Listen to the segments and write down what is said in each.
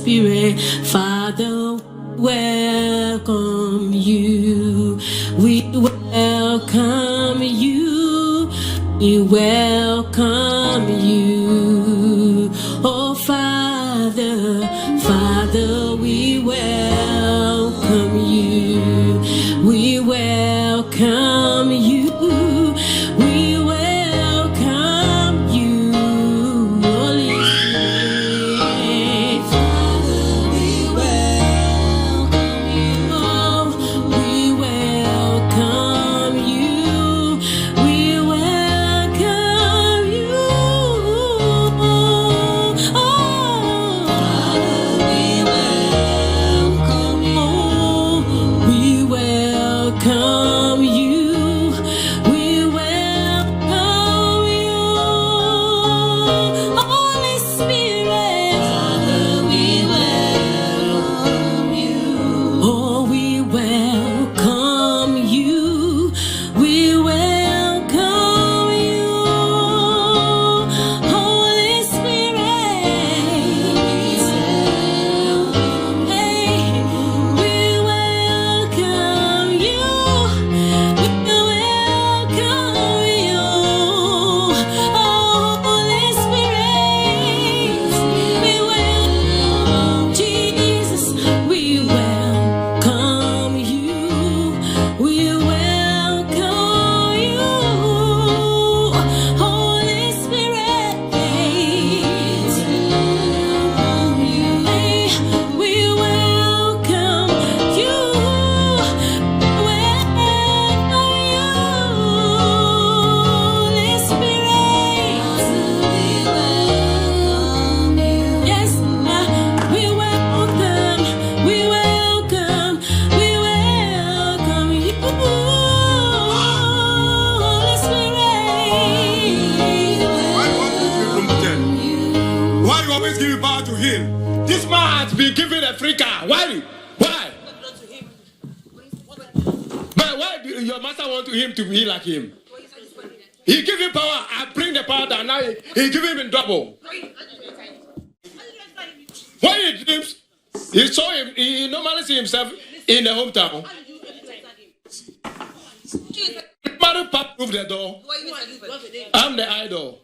Spirit. Father, welcome you. We welcome you. We welcome you. Oh, Father, Father, we welcome you. We welcome you. We welcome you, Holy Spirit. Father, we welcome you. Oh, we welcome you. We welcome you. Oh, Father, we welcome you. We welcome you. We welcome you, Holy Spirit. Father, we welcome you. Oh, we welcome you. We welcome you, Holy Spirit. Hey, we welcome you. We welcome you, Holy Spirit. We welcome Jesus. We welcome you. We welcome you, Holy Spirit. We welcome you. Holy Spirit. Yes, we welcome you, Holy Spirit. Why you always give power to him? This man has been given a free car. Why? Why? But why do your master want him to be like him? He give him power. I bring the power down. Now he give him in double. When he dreams, he saw him. He normally see himself in the hometown. Mother pop through the door. I'm the idol.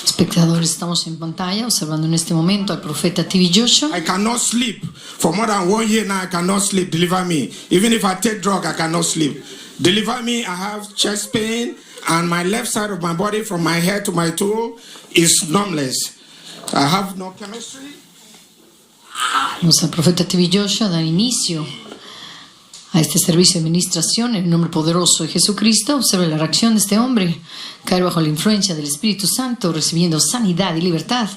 Espectadores, estamos en pantalla observando en este momento al profeta TV Joshua. I cannot sleep. For more than 1 year now, I cannot sleep. Deliver me. Even if I take drug, I cannot sleep. Deliver me. I have chest pain, and my left side of my body, from my head to my toe, is numbness. I have no chemistry. Vamos al profeta TV Joshua a dar inicio a este servicio de administración en el nombre poderoso de Jesucristo. Observe la reacción de este hombre, caer bajo la influencia del Espíritu Santo, recibiendo sanidad y libertad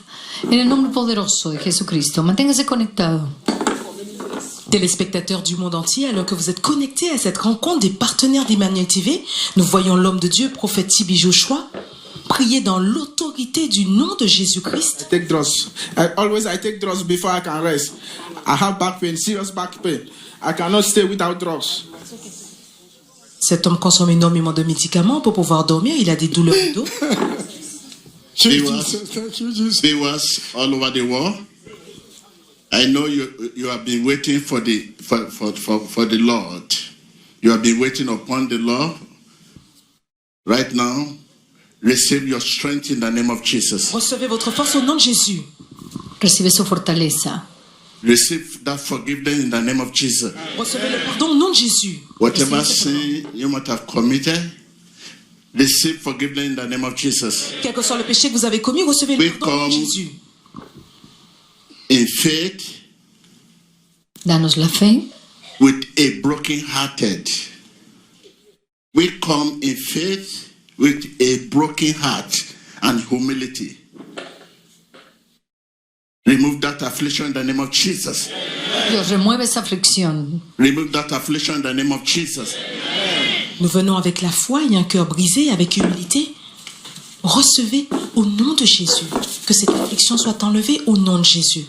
en el nombre poderoso de Jesucristo. Manténgase conectado. Téléspectateurs du monde entier, alors que vous êtes connectés à cette rencontre des partenaires d'Emmanuel TV, nous voyons l'homme de Dieu, prophète Tibi Joshua, prier dans l'autorité du nom de Jésus-Christ. I take drugs. I take drugs before I can rest. I have back pain, serious back pain. I cannot stay without drugs. Cet homme consomme énormément de médicaments pour pouvoir dormir. Il a des douleurs de dos. Viewers all over the world, I know you have been waiting for the Lord. You have been waiting upon the Lord. Right now, receive your strength in the name of Jesus. Recevez votre force au nom de Jésus. Recibe su fortaleza. Receive that forgiveness in the name of Jesus. Recevez le pardon au nom de Jésus. Whatever sin you might have committed, receive forgiveness in the name of Jesus. Quel que soit le péché que vous avez commis, recevez le pardon au nom de Jésus. In faith, Danos la fe. with a broken-hearted. We come in faith with a broken heart and humility. Remove that affliction in the name of Jesus. Dios, remueve esa aflicción. Remove that affliction in the name of Jesus. Nous venons avec la foi et un cœur brisé, avec humilité. Recevez au nom de Jésus. Que cette affliction soit enlevée au nom de Jésus.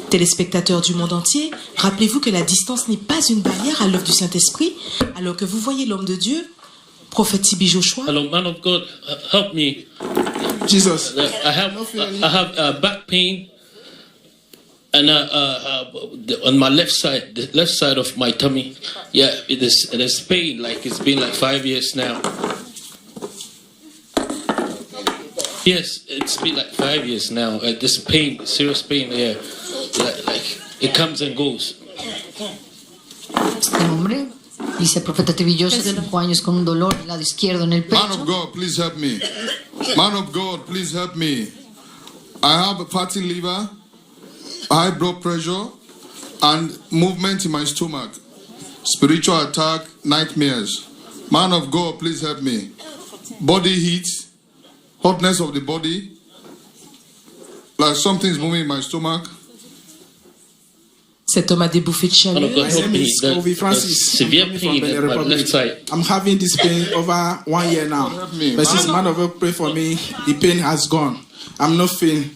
Téléspectateurs du monde entier, rappelez-vous que la distance n'est pas une barrière à l'œuvre du Saint-Esprit. Alors que vous voyez l'homme de Dieu, prophète TB Joshua. Hello, man of God, help me. Jesus. I have back pain, and on my left side, the left side of my tummy. Yeah, it is pain. Like it's been like 5 years now. Yes, it's been like 5 years now. This pain, serious pain. Yeah, like it comes and goes. Este hombre, dice el profeta TB Joshua, 5 años con un dolor en el lado izquierdo en el Man of pecho. God, please help me. Man of God, please help me. I have a fatty liver, high blood pressure, and movement in my stomach. Spiritual attack, nightmares. Man of God, please help me. Body heat, hotness of the body, like something's moving in my stomach. Cet homme a des bouffées de Man of God, chaleur. help name me. is Kobe Francis. Severe I'm coming pain from in Benin my Republic. left side. I'm having this pain over 1 year now. Help me. But since man of God pray for me, the pain has gone. I'm not feeling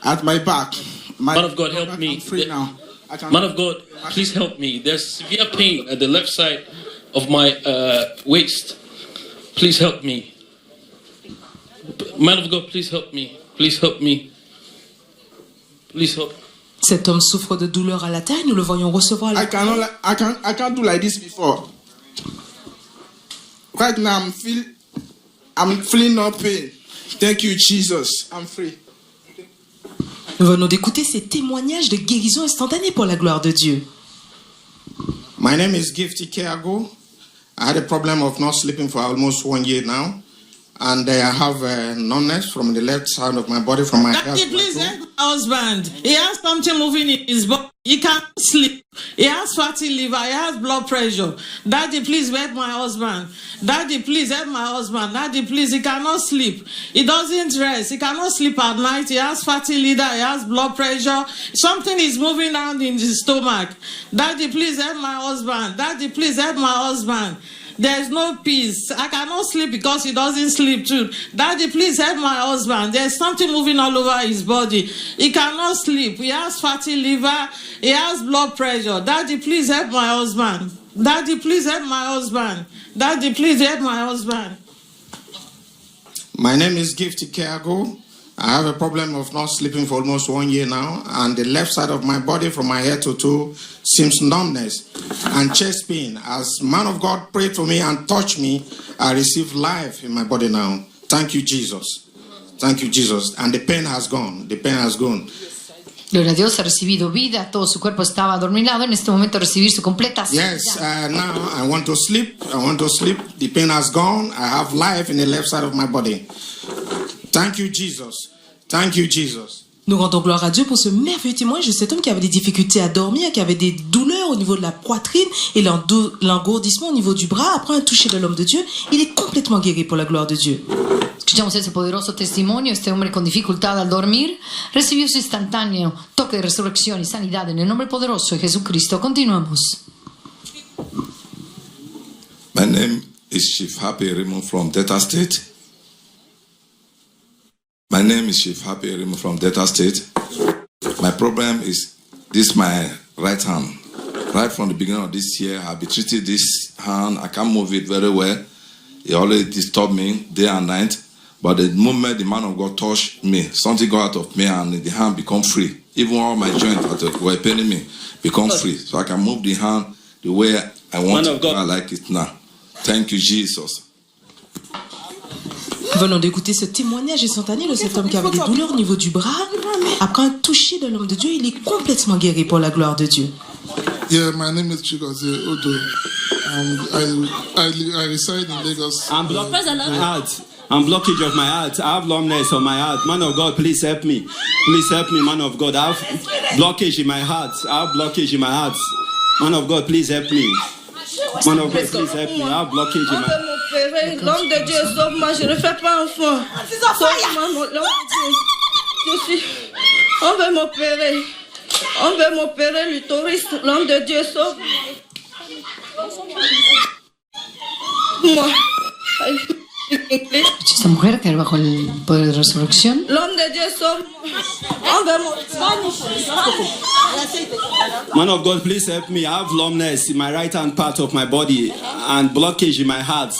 at my back. Man of God, help back, me. I'm free now. I can Man of God, please help me. There's severe pain at the left side of my waist. Please help me. Man of God, please help me. Please help me. Please help. Cet homme souffre de douleur à la taille. Nous le voyons recevoir. I can't do like this before. Right now I'm feeling no pain. Thank you, Jesus. I'm free. Nous venons d'écouter ces témoignages de guérison instantanée pour la gloire de Dieu. My name is Gifty Keago. I had a problem of not sleeping for almost 1 year now. And I have numbness from the left side of my body, from my head. Daddy, please help my husband. He has something moving in his body. He can't sleep. He has fatty liver. He has blood pressure. Daddy, please help my husband. Daddy, please help my husband. Daddy, please, he cannot sleep. He doesn't rest. He cannot sleep at night. He has fatty liver. He has blood pressure. Something is moving around in his stomach. Daddy, please help my husband. Daddy, please help my husband. There's no peace. I cannot sleep because he doesn't sleep too. Daddy, please help my husband. There's something moving all over his body. He cannot sleep. He has fatty liver. He has blood pressure. Daddy, please help my husband. Daddy, please help my husband. Daddy, please help my husband. My name is Gifty Keago. I have a problem of not sleeping for almost 1 year now, and the left side of my body, from my head to toe, seems numbness and chest pain. As man of God prayed for me and touched me, I receive life in my body now. Thank you, Jesus. Thank you, Jesus. And the pain has gone. The pain has gone. Gloria a Dios, ha recibido vida, todo su cuerpo estaba adormilado, en este momento recibir su completa sanidad. Yes, now I want to sleep. I want to sleep. The pain has gone. I have life in the left side of my body. Thank you, Jesus. Thank you, Jesus. Nous rendons gloire à Dieu pour ce merveilleux témoignage de cet homme qui avait des difficultés à dormir, qui avait des douleurs au niveau de la poitrine et l'engourdissement au niveau du bras. Après un toucher de l'homme de Dieu, il est complètement guéri pour la gloire de Dieu. Escuchamos ese poderoso testimonio. Este hombre con dificultad al dormir recibió su instantáneo toque de resurrección y sanidad en el nombre poderoso de Jesucristo. Continuamos. My name is Chief Happy Raymond from Delta State. My name is Chief Happy Raymond from Delta State. My problem is this, my right hand. Right from the beginning of this year, I've been treating this hand. I can't move it very well. It always disturbs me day and night. But the moment the man of God touched me, something got out of me and the hand become free. Even all my joints that were paining me become free. So I can move the hand the way I want it. I like it now. Thank you, Jesus. Nous venons d'écouter ce témoignage instantané de cet homme qui avait des douleurs au niveau du bras. Après un toucher de l'homme de Dieu, il est complètement guéri pour la gloire de Dieu. Yeah, my name is Chigozie Odo. I reside in Lagos. I'm blockage of my heart. I have numbness on my heart. Man of God, please help me. Please help me, man of God. I have blockage in my heart. I have blockage in my heart. Man of God, please help me. Man of God, please help me. I have blockage in On my... veut m'opérer. L'homme de Dieu, sauve-moi. Je ne fais pas enfant. Sauve-moi, l'homme de Dieu. On veut m'opérer. On veut m'opérer, l'utoriste. L'homme de Dieu, sauve-moi. Esta mujer caer bajo el poder de resurrección. L'homme de Dieu, sauve-moi. On veut m'opérer. Man of God, please help me. I have numbness in my right hand part of my body and blockage in my heart.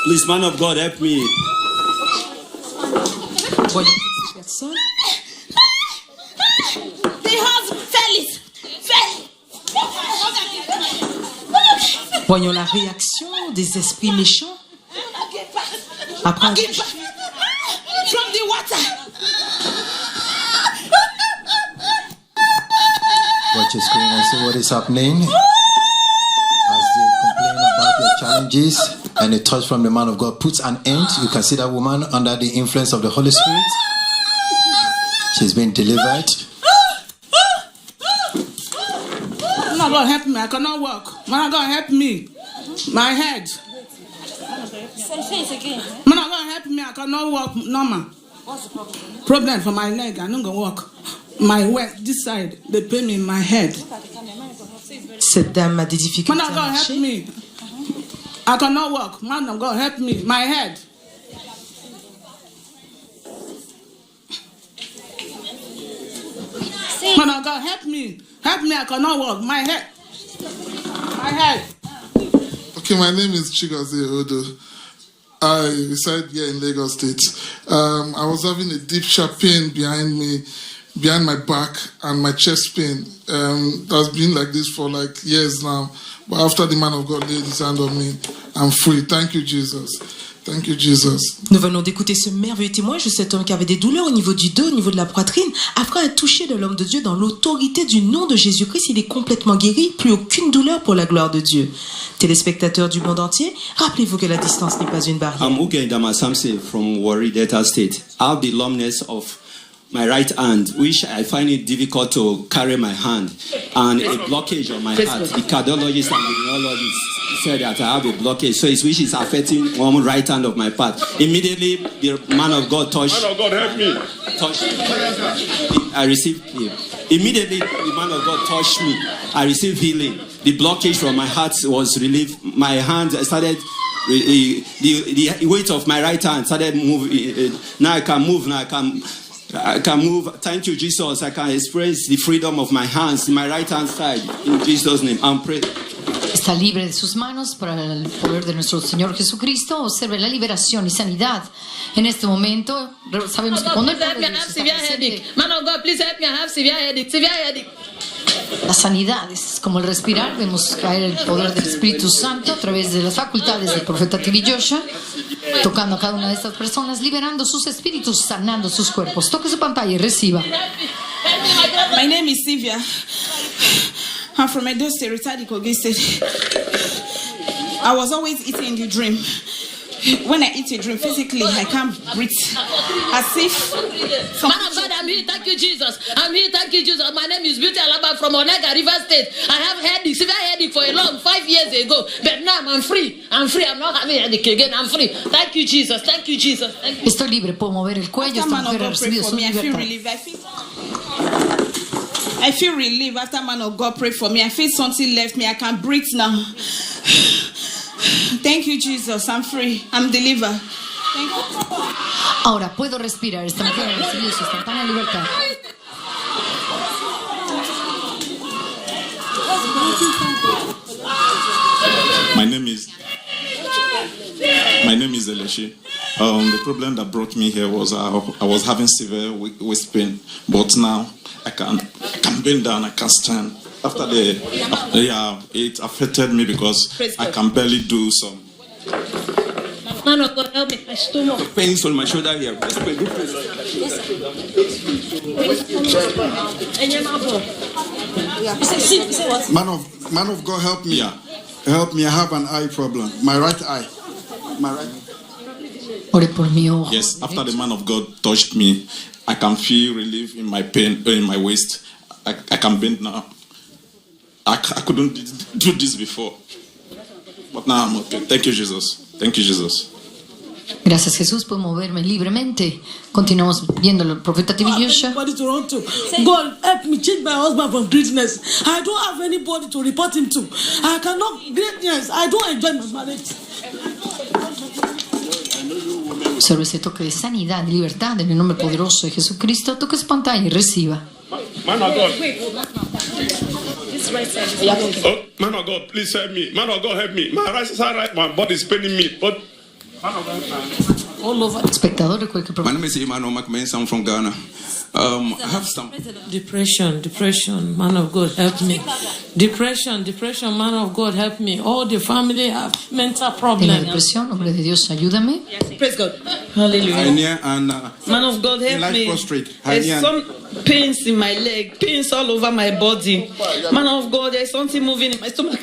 Please, man of God, help me. Voyons la réaction des esprits méchants. Après un From the water. Watch your screen and see what is happening. As they complain about their challenges, and a touch from the man of God puts an end. You can see that woman under the influence of the Holy Spirit. She's been delivered. Man of God, help me. I cannot walk. Man of God, help me. My head. Man of God, help me. I cannot walk normal. What's the problem? Problem for my leg. I'm not going to walk. My weight, this side, they pain me in my head. Cette dame a des difficultés Man of à God, marcher. help me. I cannot walk. Man of God, help me. My head. Man of God, help me. Help me. I cannot walk. My head. My head. Okay, my name is Chigozie Odo. I reside here in Lagos State. I was having a deep sharp pain behind me, behind my back, and my chest pain. That's been like this for like years now. But after the man of God laid his hand on me, I'm free. Thank you, Jesus. Thank you, Jesus. Nous venons d'écouter ce merveilleux témoignage de cet homme qui avait des douleurs au niveau du dos, au niveau de la poitrine. Après un toucher de l'homme de Dieu dans l'autorité du nom de Jésus-Christ, il est complètement guéri, plus aucune douleur pour la gloire de Dieu. Téléspectateurs du monde entier, rappelez-vous que la distance n'est pas une barrière. I'm Uge Damasamse from Warri, Delta State. I have the numbness of my right hand, which I find it difficult to carry my hand, and a blockage on my heart. The cardiologist and the neurologist said that I have a blockage, so it's which is affecting one right hand of my part. Immediately, the man of God touched. Man of God, help me. Touched me. I received healing. Immediately, the man of God touched me. I received healing. The blockage from my heart was relieved. My hand started. The weight of my right hand started moving. Now I can move. Now I can move. Thank you, Jesus. I can express the freedom of my hands, my right hand side. In Jesus' name, I'm praying. Está libre de sus manos para el poder de nuestro Señor Jesucristo. Observe la liberación y sanidad. En este momento sabemos que cuando el poder de Dios está presente, Man of God, please help me. I have severe headache. Severe headache. la sanidad es como el respirar. Vemos caer el poder del Espíritu Santo a través de las facultades del profeta TV Joshua, tocando a cada una de estas personas, liberando sus espíritus, sanando sus cuerpos. Toque su pantalla y reciba. My name is Sylvia. I'm from Edo State, retired Kogi State. I was always eating in the dream. When I eat a dream, physically, I can't breathe. As if... Man of God, I'm here. Thank you, Jesus. I'm here. Thank you, Jesus. My name is Beauty Alaba from Onega River State. I have headache, severe headache for a long 5 years ago. But now I'm free. I'm free. I'm not having headache again. I'm free. Thank you, Jesus. Thank you, Jesus. Thank you. Estoy libre, puedo mover el cuello. Esta mujer ha recibido su I feel libertad. relief. I feel relief after man of God prayed for me. I feel something left me. I can breathe now. Thank you, Jesus. I'm free. I'm delivered. Thank you. Ahora puedo respirar. Esta mujer ha recibido su instantánea libertad. My name is Eleshi. The problem that brought me here was I was having severe waist pain, but now I can bend down, I can stand. After it affected me because I can barely do some. Man of God, help me. My stomach. Pains on my shoulder here. Man of God, help me. Yeah. Help me. I have an eye problem. My right eye. My right. Ore por mi ojo. Yes, after the man of God touched me, I can feel relief in my pain, in my waist. I can bend now. I couldn't do this before. But now I'm okay. Thank you, Jesus. Thank you, Jesus. Gracias Jesús, puedo moverme libremente. Continuamos viendo el profeta TV Joshua. Anybody to run to. God, help me change my husband from greatness. I don't have anybody to report him to. I cannot greatness. I don't enjoy my marriage. Sobre ese toque de sanidad y libertad en el nombre poderoso de Jesucristo, toque su pantalla y reciba. Man of God. Oh, man of God, please help me. Man of God, help me. My right side, my body is paining me. But Espectador, recuerde que My name is Emmanuel McMahon. I'm from Ghana. I have some Depression, man of God, help me. Depression, man of God, help me. All the family have mental Tengo problems. depresión, hombre de Dios, ayúdame. Praise God. Hallelujah. Hernia and Man of God, help life me. prostrate. There's Hernia. some pains in my leg, pains all over my body. Man of God, there's something moving in my stomach.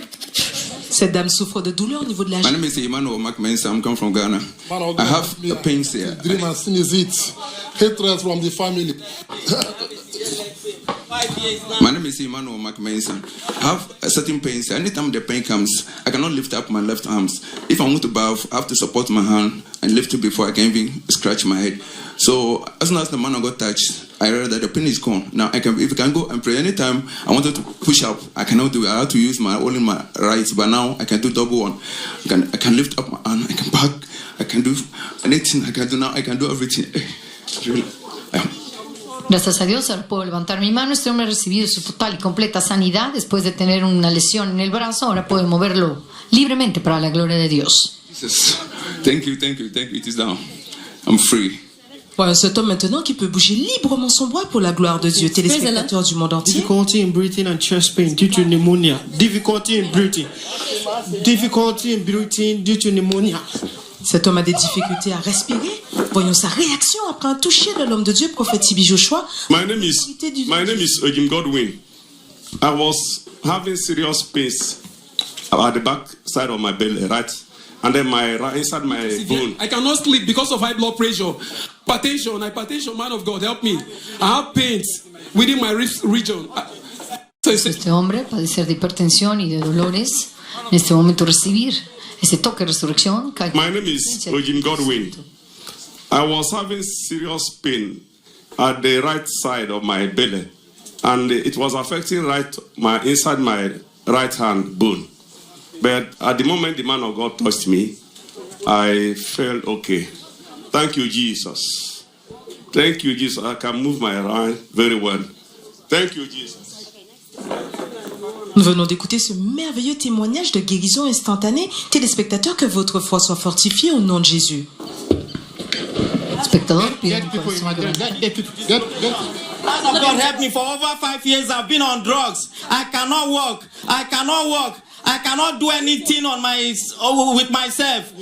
Cette dame souffre de douleur au niveau de la My name is Emmanuel McMahon. I'm come from Ghana. I have pains here. Dream and sin is it. Hatred from the family. My name is Emmanuel McMahon. I have a certain pains. Anytime the pain comes, I cannot lift up my left arms. If I want to bath, I have to support my hand and lift it before I can even scratch my head. So as soon as the man of God touched, I realized that the pain is gone. Now if I can go and pray anytime I wanted to push up, I cannot do it. I have to use only my right, but now I can do double one. I can lift up my hand, I can back, I can do anything I can do now. I can do everything. Really. Gracias a Dios, ahora puedo levantar mi mano. Este hombre ha recibido su total y completa sanidad después de tener una lesión en el brazo. Ahora puede moverlo libremente para la gloria de Dios. Jesus, thank you. It is down. I'm free. Voilà, cet homme maintenant qui peut bouger librement son bras pour la gloire de Dieu. Téléspectateurs du monde entier. Difficulty in breathing and chest pain due to pneumonia. Difficulty in breathing. Difficulty in breathing due to pneumonia. Cet homme a des difficultés à respirer. Voyons sa réaction après un toucher de l'homme de Dieu, prophète Tibi Joshua. My name is Ojim Godwin. I was having serious pains at the back side of my belly, right? And then inside my bone. I cannot sleep because of high blood pressure. Hypertension, man of God, help me. I have pains within my region. Este hombre padecer de hipertensión y de dolores. En este momento recibir ese toque de resurrección. My name is Ojim Godwin. I was having serious pain at the right side of my belly, and it was affecting inside my right hand bone. But at the moment the man of God touched me, I felt okay. Thank you, Jesus. Thank you, Jesus. I can move my hand very well. Thank you, Jesus. Nous venons d'écouter ce merveilleux témoignage de guérison instantanée. Téléspectateurs, que votre foi soit fortifiée au nom de Jésus. Spectador, Get people in my God, help me. For over 5 years I've been on drugs. I cannot walk. I cannot do anything with myself.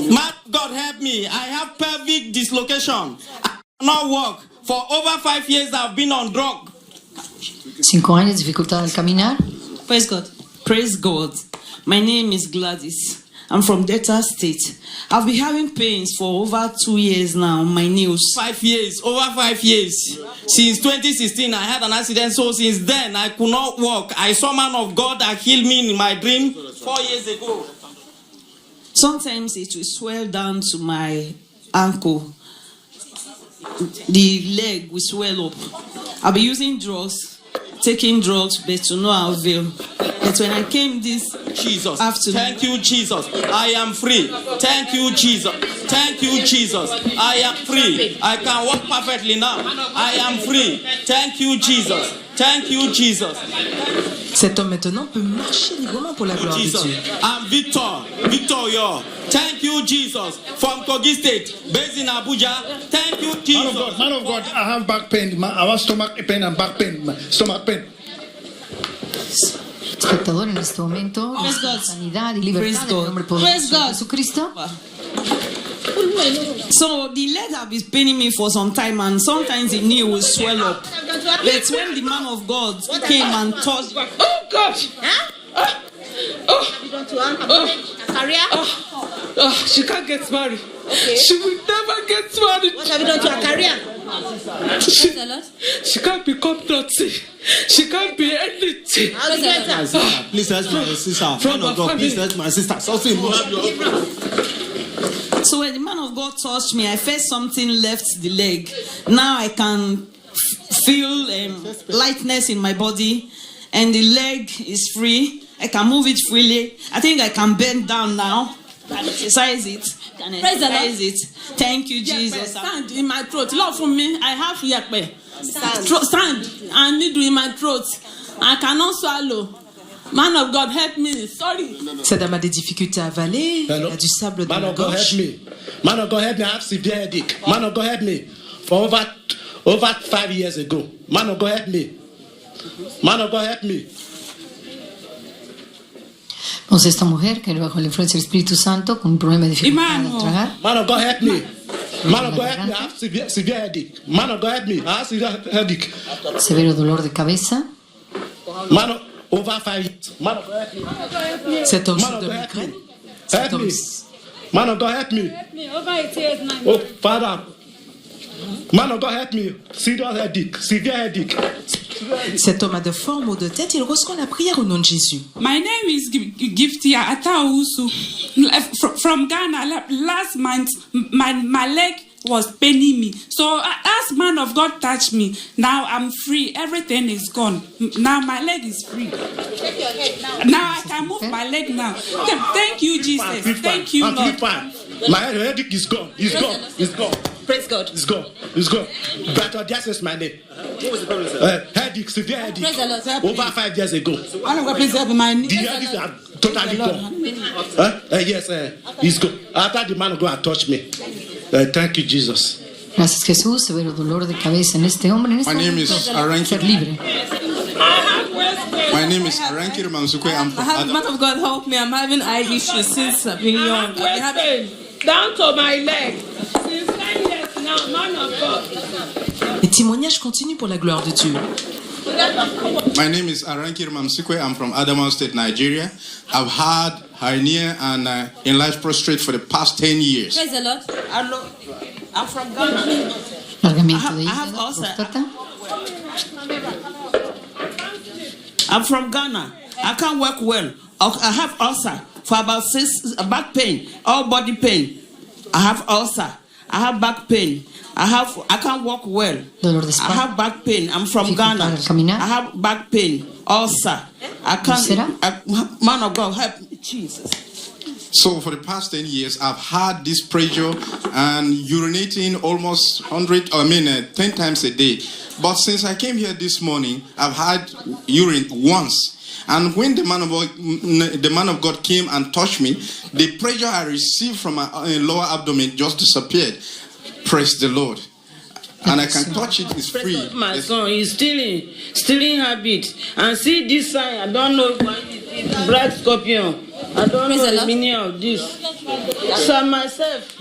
My God, help me. I have pelvic dislocation. I cannot walk. For over 5 years I've been on drugs. 5 años, dificultad al caminar. Praise God. Praise God. My name is Gladys. I'm from Delta State. I've been having pains for over 2 years now, my knees. 5 years, over 5 years. Since 2016, I had an accident, so since then, I could not walk. I saw man of God that healed me in my dream 4 years ago. Sometimes it will swell down to my ankle. The leg will swell up. I'll be using drugs, taking drugs, but to no avail. But when I came this afternoon, thank you, Jesus. I am free. Thank you, Jesus. Thank you, Jesus. I am free. I can walk perfectly now. I am free. Thank you, Jesus. Thank you, Jesus. Cet homme maintenant peut marcher librement pour la gloire de Dieu. I'm Victor Yo. Thank you, Jesus. From Kogi State, based in Abuja. Thank you, Jesus. Man of God, I have back pain. I have stomach pain and back pain. Stomach pain. Espectador, en este momento, sanidad y libertad en el nombre poderoso de Jesucristo. So the leg have been paining me for some time, and sometimes the knee will swell up. But when the man of God came and touched, oh God! Career? She can't get married. Okay. She will never get married. What have you done to her career? She can't become nothing. She can't be anything. Please help my sister. From my family. Please help my sister. Something more. So when the man of God touched me, I felt something left the leg. Now I can feel lightness in my body, and the leg is free. I can move it freely. I think I can bend down now. Can exercise it. Can exercise it. Thank you, Jesus. Sand in my throat. Lord, for me, I have yakpe. Sand and needle in my throat. I cannot swallow. Man of God, help me. Sorry. Cette dame a des difficultés à avaler. Elle a du sable dans la gorge. Man of God, help me. I have severe headache. Man of God, help me. For over 5 years ago. Man of God, help me. Man of God, help me. Entonces esta mujer que bajo la influencia del Espíritu Santo con un problema de dificultad al tragar. Man of God, help me. Man of God, help me. I have severe headache. Man of God, help me. I have severe headache. Severo dolor de cabeza. Man of over 5 years. Man of God, help me. Cet homme Man of de God, help migraine. me. Help me. Man of God, help me. Over 8 years now. Oh, Father. Man of God, help me. Serious headache. Severe headache. Cet homme a de forts maux de tête. Il reçoit la prière au nom de Jésus. My name is Giftia Atausu from Ghana. Last month, my leg was paining me. So as man of God touched me, now I'm free. Everything is gone. Now my leg is free. Now I can move my leg now. Thank you, Jesus. Thank you, Lord. My headache is gone. It's gone. It's gone. Praise God. It's gone. It's gone. But this is my name. What was the problem, sir? Headache, severe headache. Praise the Lord, sir. Over 5 years ago. I don't please help my knee. The headache are totally gone. Yes, it's gone. After the man of God touched me. Thank you, Jesus. Gracias Jesús, severo dolor de cabeza en este hombre. En este My name is Aranki. Ser libre. My name is Aranki Mansukwe. I'm from Adam. Man of God, help me. I'm having eye issues since I've been young. Down to my leg. Since 10 years now, man of God. Les témoignages continuent pour la gloire de Dieu. My name is Aranki Mamsikwe. I'm from Adamawa State, Nigeria. I've had hernia and enlarged prostate for the past 10 years. Praise the Lord. I'm from Ghana. Largamiento de I have hígado, ulcer. próstata. I'm from Ghana. I can't work well. I have ulcer for about 6 back pain, all body pain. I have ulcer. I have back pain. I can't walk well. Dolor de I espalda. have back pain. I'm from Ghana. al caminar. I have back pain, ulcer. I can't. Man of God, help me, Jesus. So for the past 10 years, I've had this pressure and urinating almost 10 times a day. But since I came here this morning, I've had urine once. And when the man of God came and touched me, the pressure I received from my lower abdomen just disappeared. Praise the Lord. And I can touch it, it's free. My son is stealing habit. And see this sign, I don't know why it's black scorpion. I don't know the meaning of this. So myself,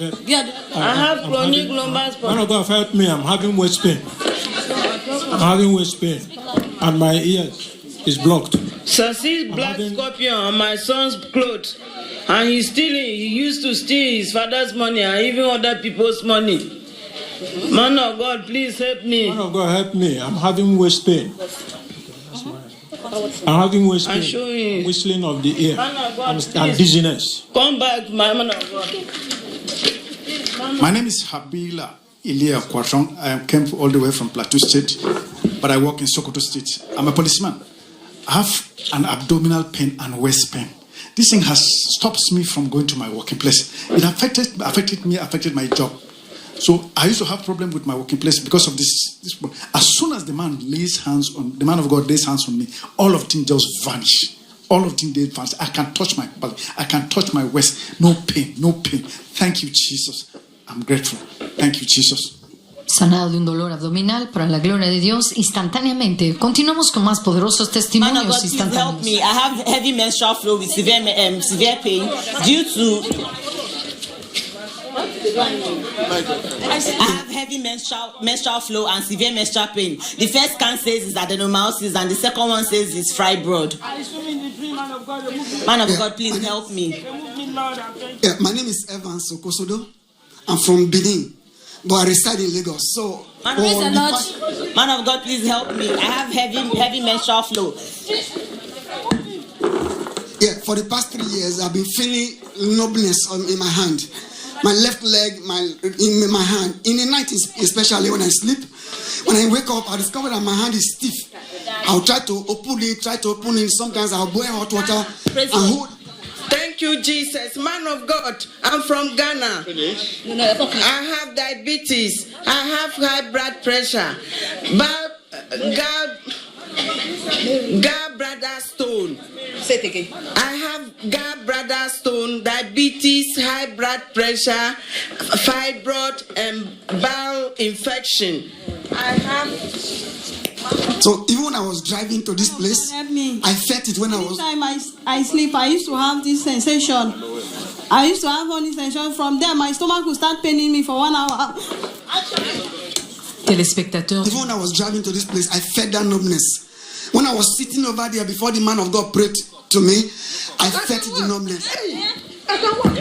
I have chronic lumbar spasm. Man of God, help me. I'm having waist pain. And my ears is blocked. So see black scorpion on my son's clothes. And he's stealing. He used to steal his father's money and even other people's money. Man of God, please help me. Man of God, help me. I'm having waist pain. I'm having waist pain, whistling of the ear, and dizziness. Come back, my man of God. My name is Habila Ilia Kwatron. I came all the way from Plateau State, but I work in Sokoto State. I'm a policeman. I have an abdominal pain and waist pain. This thing has stopped me from going to my working place. It affected my job. So I used to have problem with my working place because of this. As soon as the man of God lays hands on me, all of things just vanish. All of things they vanish. I can touch my belly. I can touch my waist. No pain. Thank you, Jesus. I'm grateful. Thank you, Jesus. Sanado de un dolor abdominal para la gloria de Dios instantáneamente. Continuamos con más poderosos testimonios God, instantáneos. help me. I have heavy menstrual flow with severe pain due to. I have heavy menstrual flow and severe menstrual pain. The first scan says it's adenomyosis and the second one says it's fibroid. Man of God, please help me. Yeah, my name is Evan Sokosodo. I'm from Benin. but I reside in Lagos. So, Praise the Lord. Man of God, please help me. I have heavy menstrual flow. Yeah, for the past 3 years, I've been feeling numbness in my hand. My left leg, in my hand. In the night, especially when I sleep. When I wake up, I discover that my hand is stiff. I'll try to open it. Sometimes I'll boil hot water and hold. Thank you, Jesus. Man of God, I'm from Ghana. I have diabetes. I have high blood pressure. Gallbladder stone. Say it again. I have gallbladder stone, diabetes, high blood pressure, fibroid, and bowel infection. I have. So even when I was driving to this place, I felt it when I was. Anytime I sleep, I used to have this sensation. I used to have one sensation. From there, my stomach would start paining me for 1 hour. Téléspectateurs. Even when I was driving to this place, I felt that numbness. When I was sitting over there before the man of God prayed to me, I felt the numbness. I can walk.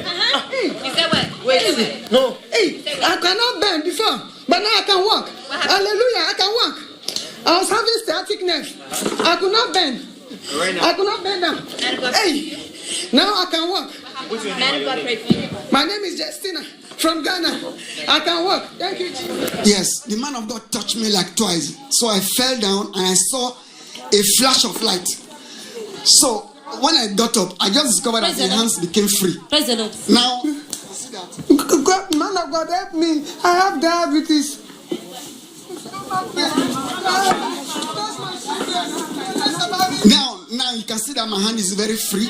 He said what? Wait. No. Hey, I cannot bend before, but now I can walk. Hallelujah, I can walk. I was having static nerve. I could not bend. I could not bend down. Hey, now I can walk. My name is Justina from Ghana. I can walk. Thank you, Jesus. Yes, the man of God touched me like twice. So I fell down and I saw a flash of light. So when I got up, I just discovered that the hands became free. Praise the Lord. Now, God, man of God, help me. I have diabetes. Now you can see that my hand is very free.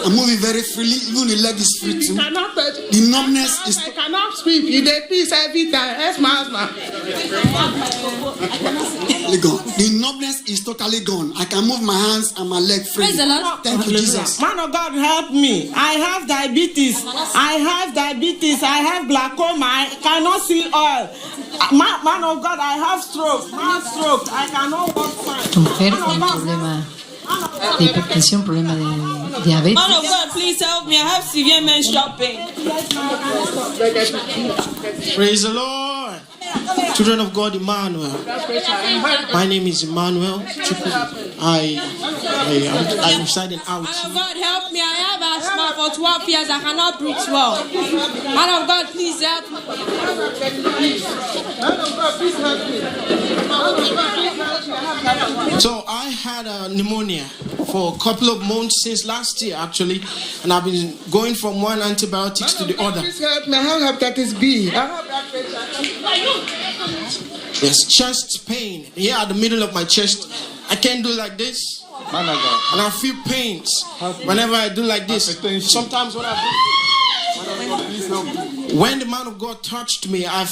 I'm moving very freely. Even the leg is free too. The numbness is. I cannot sweep. You dey peace every time. That's my husband. The numbness is totally gone. I can move my hands and my leg freely. Thank you, Jesus. Man of God, help me. I have diabetes. I have glaucoma. I cannot see oil. Man of God, I have stroke. I cannot walk fine. Tu mujer tiene problema de hipertensión, problema de diabetes. Man of God, please help me. I have severe menstrual pain. Praise the Lord. Children of God, Emmanuel. My name is Emmanuel. I reside in Out. Man of God, help me. I have asthma for 12 years. I cannot breathe well. Man of God, please help me. So I had pneumonia for a couple of months since last year, actually, and I've been going from one antibiotics to the other. Please help me. I have hepatitis B. I have blood pressure. There's chest pain here at the middle of my chest. I can't do like this. And I feel pains whenever I do like this. Sometimes when the man of God touched me, I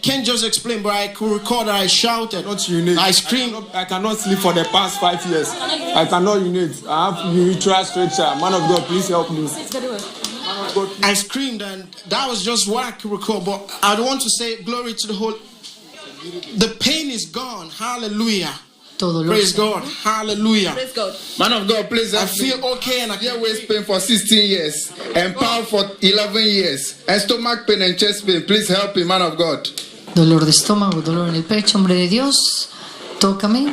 can't just explain, but I could record that I shouted. I screamed. I cannot sleep for the past 5 years. I cannot urinate. I have urethral stricture. Man of God, please help me. I screamed, and that was just what I could record. But I don't want to say glory to the whole. The pain is gone. Hallelujah. Praise God. Hallelujah. Praise God. Man of God, please help I feel okay, and I have waist pain for 16 years and power for 11 years and stomach pain and chest pain. Please help me, man of God. Dolor de estómago, dolor en el pecho, hombre de Dios, tócame.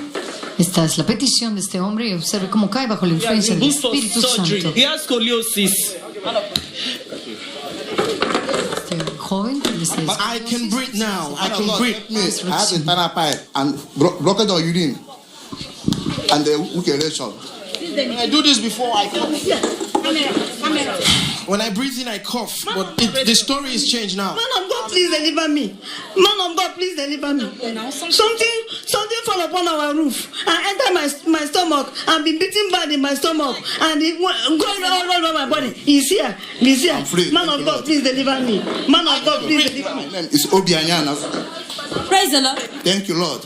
Esta es la petición de este hombre y observe cómo cae bajo la influencia del Espíritu Santo. He has scoliosis. Joven, I can breathe now. I can breathe. I have internal pipe and blockage of urine and the weak erection. When I do this before, I cough. When I breathe in, I cough. But the story is changed now. Man of God, please deliver me. Man of God, please deliver me. Something fall upon our roof and enter my stomach and be beaten bad in my stomach and it going all over my body. He's here. Man of God, please deliver me. Man of God, please deliver me. My name is Obi Anyana. Praise the Lord. Thank you, Lord.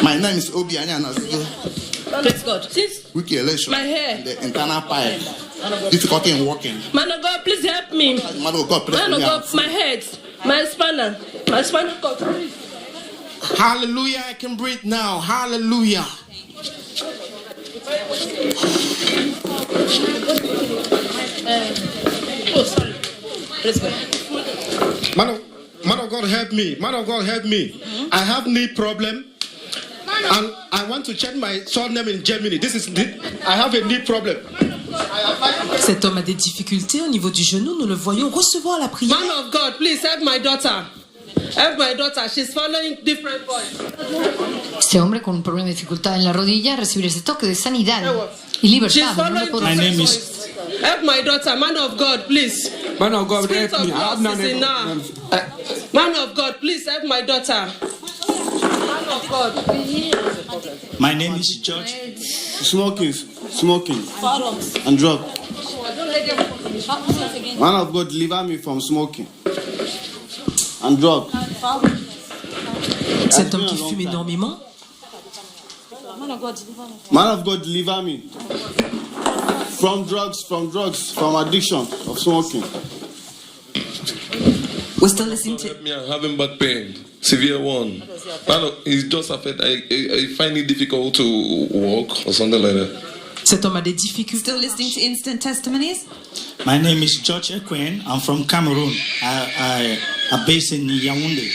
My name is Obi Anyana. Praise God. Weak erection. My hair. The internal pipe. Difficulty in walking. Man of God, please help me. Man of God, my head, my spinal cord. Hallelujah, I can breathe now. Hallelujah. Sorry. Praise God. Man Man of God, help me. Man of God, help me. I have knee problem. And I want to change my surname in Germany. I have a knee problem. Cet homme a des difficultés au niveau du genou. Nous le voyons recevoir la prière. Man of God, please help my daughter. Help my daughter. She's following different boys. Este hombre con un problema de dificultad en la rodilla recibir este toque de sanidad y libertad. My name is. Help my daughter. Man of God, please. Man of God, Spirit help me. of God is enough. Man of God, please help my daughter. Man of God. My name is George. Smoking, and drug. Man of God, deliver me from smoking and drug. Cet homme qui fume énormément. Man of God, deliver me from drugs, from addiction of smoking. We're still listening to. Me, I'm having back pain, severe one. It's just affected. I find it difficult to walk or something like that. Cet homme a des difficultés. Still listening to instant testimonies. My name is George Ekwen. I'm from Cameroon. I'm based in Yaoundé.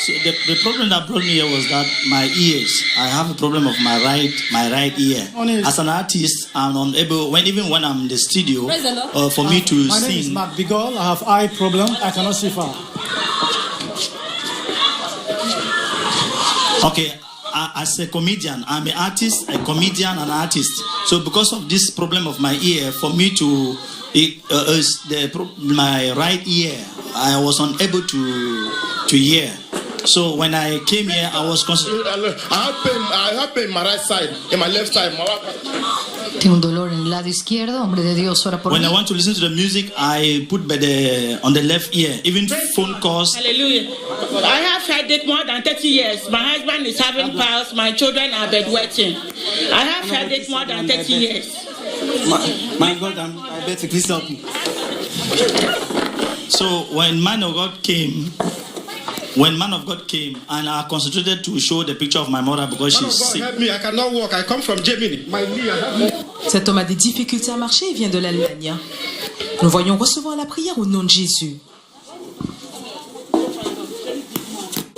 So the problem that brought me here was that my ears. I have a problem of my right ear. As an artist, I'm unable, even when I'm in the studio, for me to my sing. My name is Mark Bigol. I have eye problem. I cannot see far. Okay, as a comedian, I'm an artist, a comedian, and an artist. So because of this problem of my ear, for me to my right ear, I was unable to hear. So when I came here, I was I have pain in my right side, in my left side. Tengo un dolor en el lado izquierdo. Hombre de Dios, ora por mí. When I want to listen to the music, I put on the left ear. Even phone calls. Hallelujah. I have headache more than 30 years. My husband is having piles. My children are bedwetting. I have headache more than 30 years. My God, I bet you please help me. So when man of God came, and I concentrated to show the picture of my mother because she's sick. Help me, I cannot walk. I come from Germany. My knee, Cet homme a des difficultés à marcher. Il vient de l'Allemagne. Nous voyons recevoir la prière au nom de Jésus.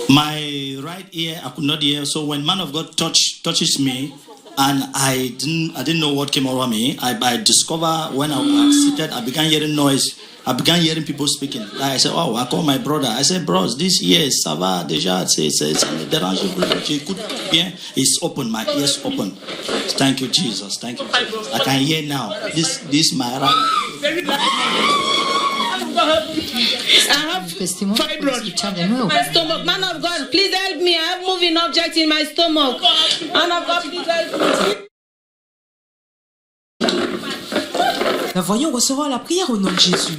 My right ear, I could not hear. So when man of God touches me, and I didn't know what came over me. I discovered when I was seated, I began hearing noise. I began hearing people speaking. I said, oh, I called my brother. I said, bros, this year, ça va déjà, c'est dérange plus. J'écoute bien. It's open, my ears open. Thank you, Jesus. Thank you, Jesus. I can hear now. This my right. I have fibroid. My stomach. Man of God, please help me. I have moving objects in my stomach. Man of God, please help me. Nous voyons recevoir la prière au nom de Jésus.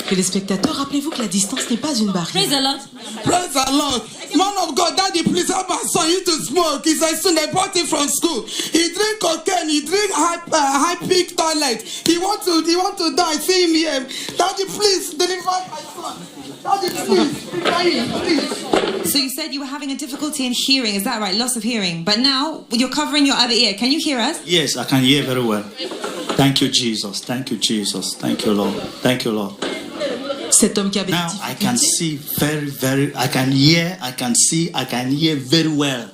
Téléspectateurs, rappelez-vous que la distance n'est pas une barrière. Praise the Lord. Praise the Lord. Man of God, Daddy, please help my son. He used to smoke. He's a son. They brought him from school. He drink cocaine. He drink high peak toilet. He want to die. See him here. Daddy, please deliver my son. Daddy, please. So you said you were having a difficulty in hearing. Is that right? Loss of hearing. But now you're covering your other ear. Can you hear us? Yes, I can hear very well. Thank you, Jesus. Thank you, Jesus. Thank you, Lord. Thank you, Lord. Cet homme qui avait now I can see very, I can hear, I can see, I can hear very well.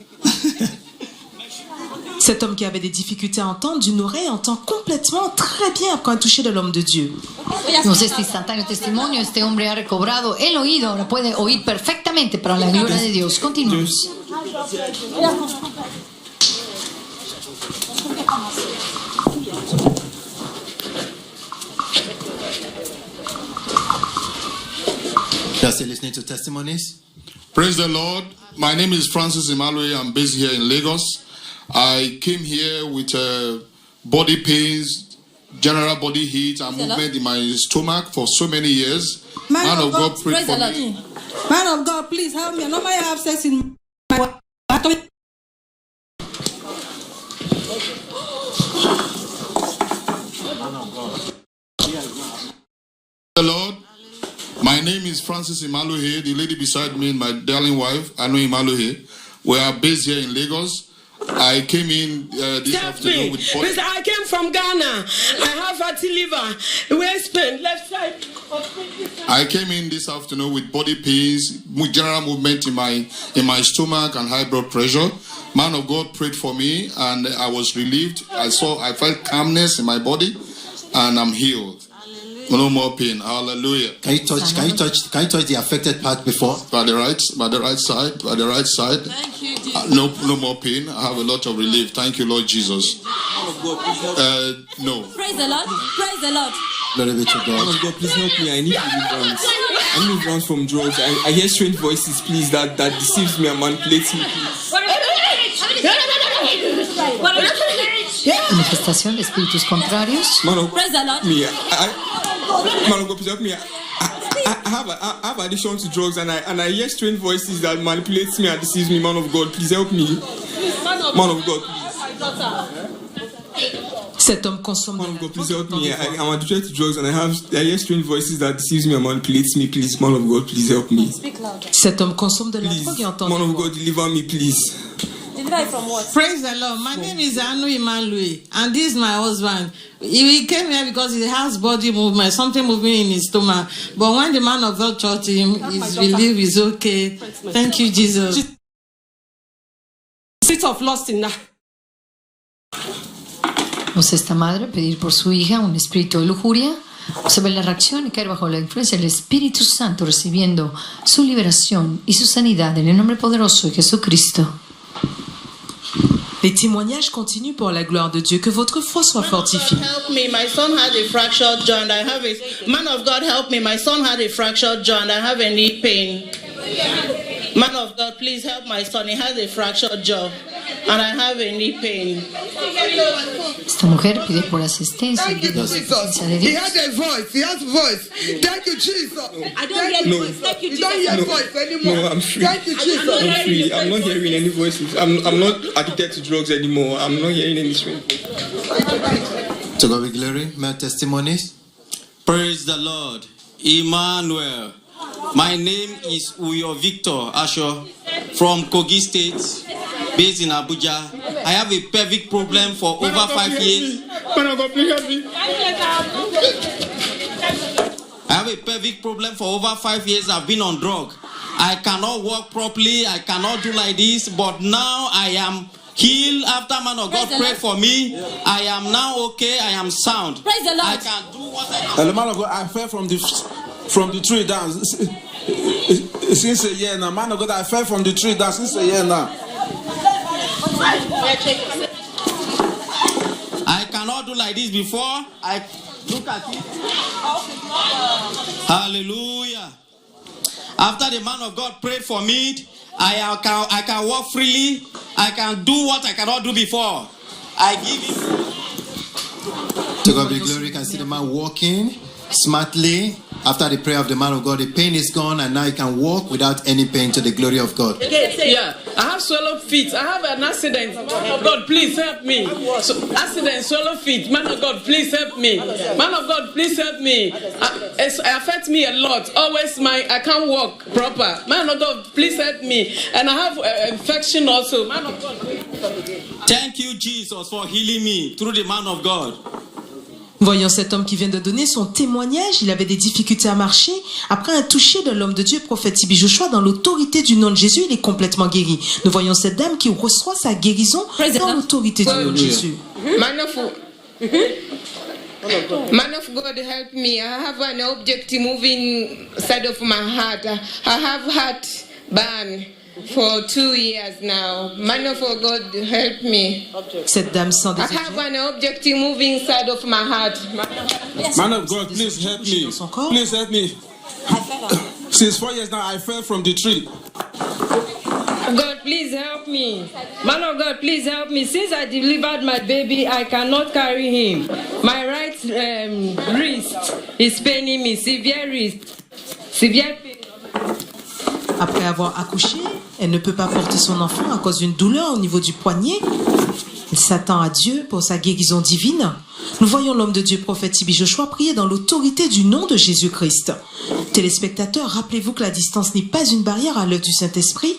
Cet homme qui avait des difficultés à entendre d'une oreille entend complètement très bien quand touché de l'homme de Dieu. Vemos este instantáneo testimonio. Este hombre ha recobrado el oído. Ahora puede oír perfectamente para la gloria de Dios. Continuamos. Just listening to testimonies. Praise the Lord. My name is Francis Imalue. I'm based here in Lagos. I came here with body pains, general body heat and movement in my stomach for so many years. Man of God, pray for me. Man of God, please help me. I normally have sex in my the Lord. My name is Francis Imaluhe. The lady beside me, my darling wife, Anu Imaluhe. We are based here in Lagos. I came in this afternoon with... I came from Ghana. I have fatty liver, waist pain, left side. I came in this afternoon with body pains, with general movement in my stomach and high blood pressure. Man of God prayed for me and I was relieved. I felt calmness in my body and I'm healed. No more pain. Hallelujah. Can you touch the affected part before? By the right side. Thank you, Jesus. No more pain. I have a lot of relief. Thank you, Lord Jesus. No. Praise the Lord. Praise the Lord. Glory be to God. Oh God, please help me. I need deliverance. I need deliverance from drugs. I hear strange voices, please, that deceives me and manipulates me, please. Manifestación de espíritus contrarios. Praise the Lord. Man of God, please help me. I have addiction to drugs and I hear strange voices that manipulates me and deceives me. Man of God, please help me. Man of God, please. Cet homme consomme. Man of God, please help me. I'm addicted to drugs and I hear strange voices that deceives me and manipulates me. Please, man of God, please help me. Cet homme consomme de la drogue et entend. Man of God, deliver me, please. From what? Praise the Lord. My name is Anu Emmanuel, and this is my husband. He came here because he has body movement, something moving in his stomach. But when the man of God taught him, his belief is okay. Thank you, Jesus. Seat of lost in that. Usa esta madre pedir por su hija un espíritu de lujuria. Observe la reacción y caer bajo la influencia del Espíritu Santo, recibiendo su liberación y su sanidad en el nombre poderoso de Jesucristo. Les témoignages continuent pour la gloire de Dieu. Que votre foi soit fortifiée. Help me, my son had a fractured jaw and I have a man of God help me, my son had a fractured jaw and I have a knee pain. Man of God, please help my son. He has a fractured jaw and I have a knee pain. Esta mujer pide por asistencia. Thank you, Jesus. He has a voice. He has a voice. Thank you, Jesus. I don't hear the voice. Thank you, Jesus. You don't hear voice anymore. No, I'm free. Thank you, Jesus. I'm free. I'm not hearing any voices. I'm not addicted to drugs anymore. I'm not hearing any strange. To God be glory. More testimonies. Praise the Lord. Emmanuel. My name is Uyo Victor Asho from Kogi State, based in Abuja. I have a pelvic problem for over 5 years. I have a pelvic problem for over 5 years. I've been on drug. I cannot walk properly. I cannot do like this. But now I am healed after man of God prayed for me. I am now okay. I am sound. Praise the Lord. I can do what I can. And the man of God, I fell from the tree down. Since a year now, man of God, I fell from the tree down since a year now. I cannot do like this before. I look at it. Hallelujah. After the man of God prayed for me, I can walk freely. I can do what I cannot do before. I give it. To God be glory. You can see the man walking smartly. After the prayer of the man of God, the pain is gone and now he can walk without any pain, to the glory of God. Yeah, I have swallowed feet. I have an accident. Man of God, please help me. Accident, swallowed feet. Man of God, please help me. Man of God, please help me. It affects me a lot. Always I can't walk proper. Man of God, please help me. And I have infection also. Man of God, please help me. Thank you, Jesus, for healing me through the man of God. Voyons cet homme qui vient de donner son témoignage. Il avait des difficultés à marcher. Après un toucher de l'homme de Dieu, prophète Tibi Joshua, dans l'autorité du nom de Jésus, il est complètement guéri. Nous voyons cette dame qui reçoit sa guérison dans l'autorité du nom de Jésus. Man of God, help me. I have an object moving side of my heart. I have heart burn for 2 years now. Man of God, help me. Cette dame sans I have an object moving inside of my heart. Man of God, please help me. Please help me. Since 4 years now, I fell from the tree. God, please help me. Man of God, please help me. Since I delivered my baby, I cannot carry him. My right wrist is paining me, severe wrist. Severe pain. Après avoir accouché, elle ne peut pas porter son enfant à cause d'une douleur au niveau du poignet. Elle s'attend à Dieu pour sa guérison divine. Nous voyons l'homme de Dieu, prophète Tibi Joshua, prier dans l'autorité du nom de Jésus-Christ. Téléspectateurs, rappelez-vous que la distance n'est pas une barrière à l'œuvre du Saint-Esprit.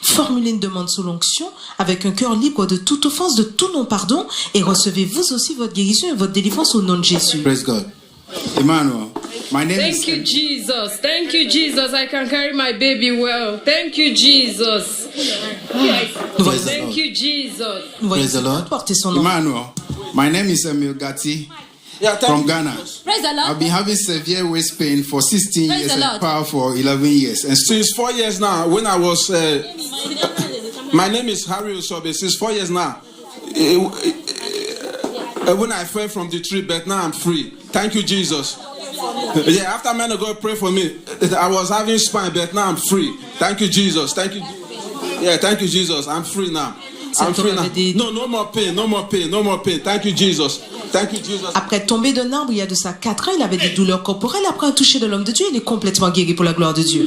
Formulez une demande sous l'onction avec un cœur libre de toute offense, de tout non-pardon, et recevez vous aussi votre guérison et votre délivrance au nom de Jésus. Praise God. Emmanuel. Thank you, Jesus. Thank you, Jesus. I can carry my baby well. Thank you, Jesus. Thank you, Jesus. Praise the Lord. Emmanuel, my name is Emil Gatti from Ghana. Praise the Lord. I've been having severe waist pain for 16 Praise years the and Lord. power for 11 years. And Since 4 years now, when I was, my name is Harry Osobe. Since 4 years now, when I fell from the tree, but now I'm free. Thank you, Jesus. Yeah, after man of God pray for me, I was having spine, but now I'm free. Thank you, Jesus. Thank you. Yeah, thank you, Jesus. I'm free now. I'm free now. No more pain, no more pain, no more pain. Thank you, Jesus. Thank you, Jesus. Après être tombé d'un arbre il y a de ça 4 ans, il avait des douleurs corporelles. Après un toucher de l'homme de Dieu, il est complètement guéri pour la gloire de Dieu.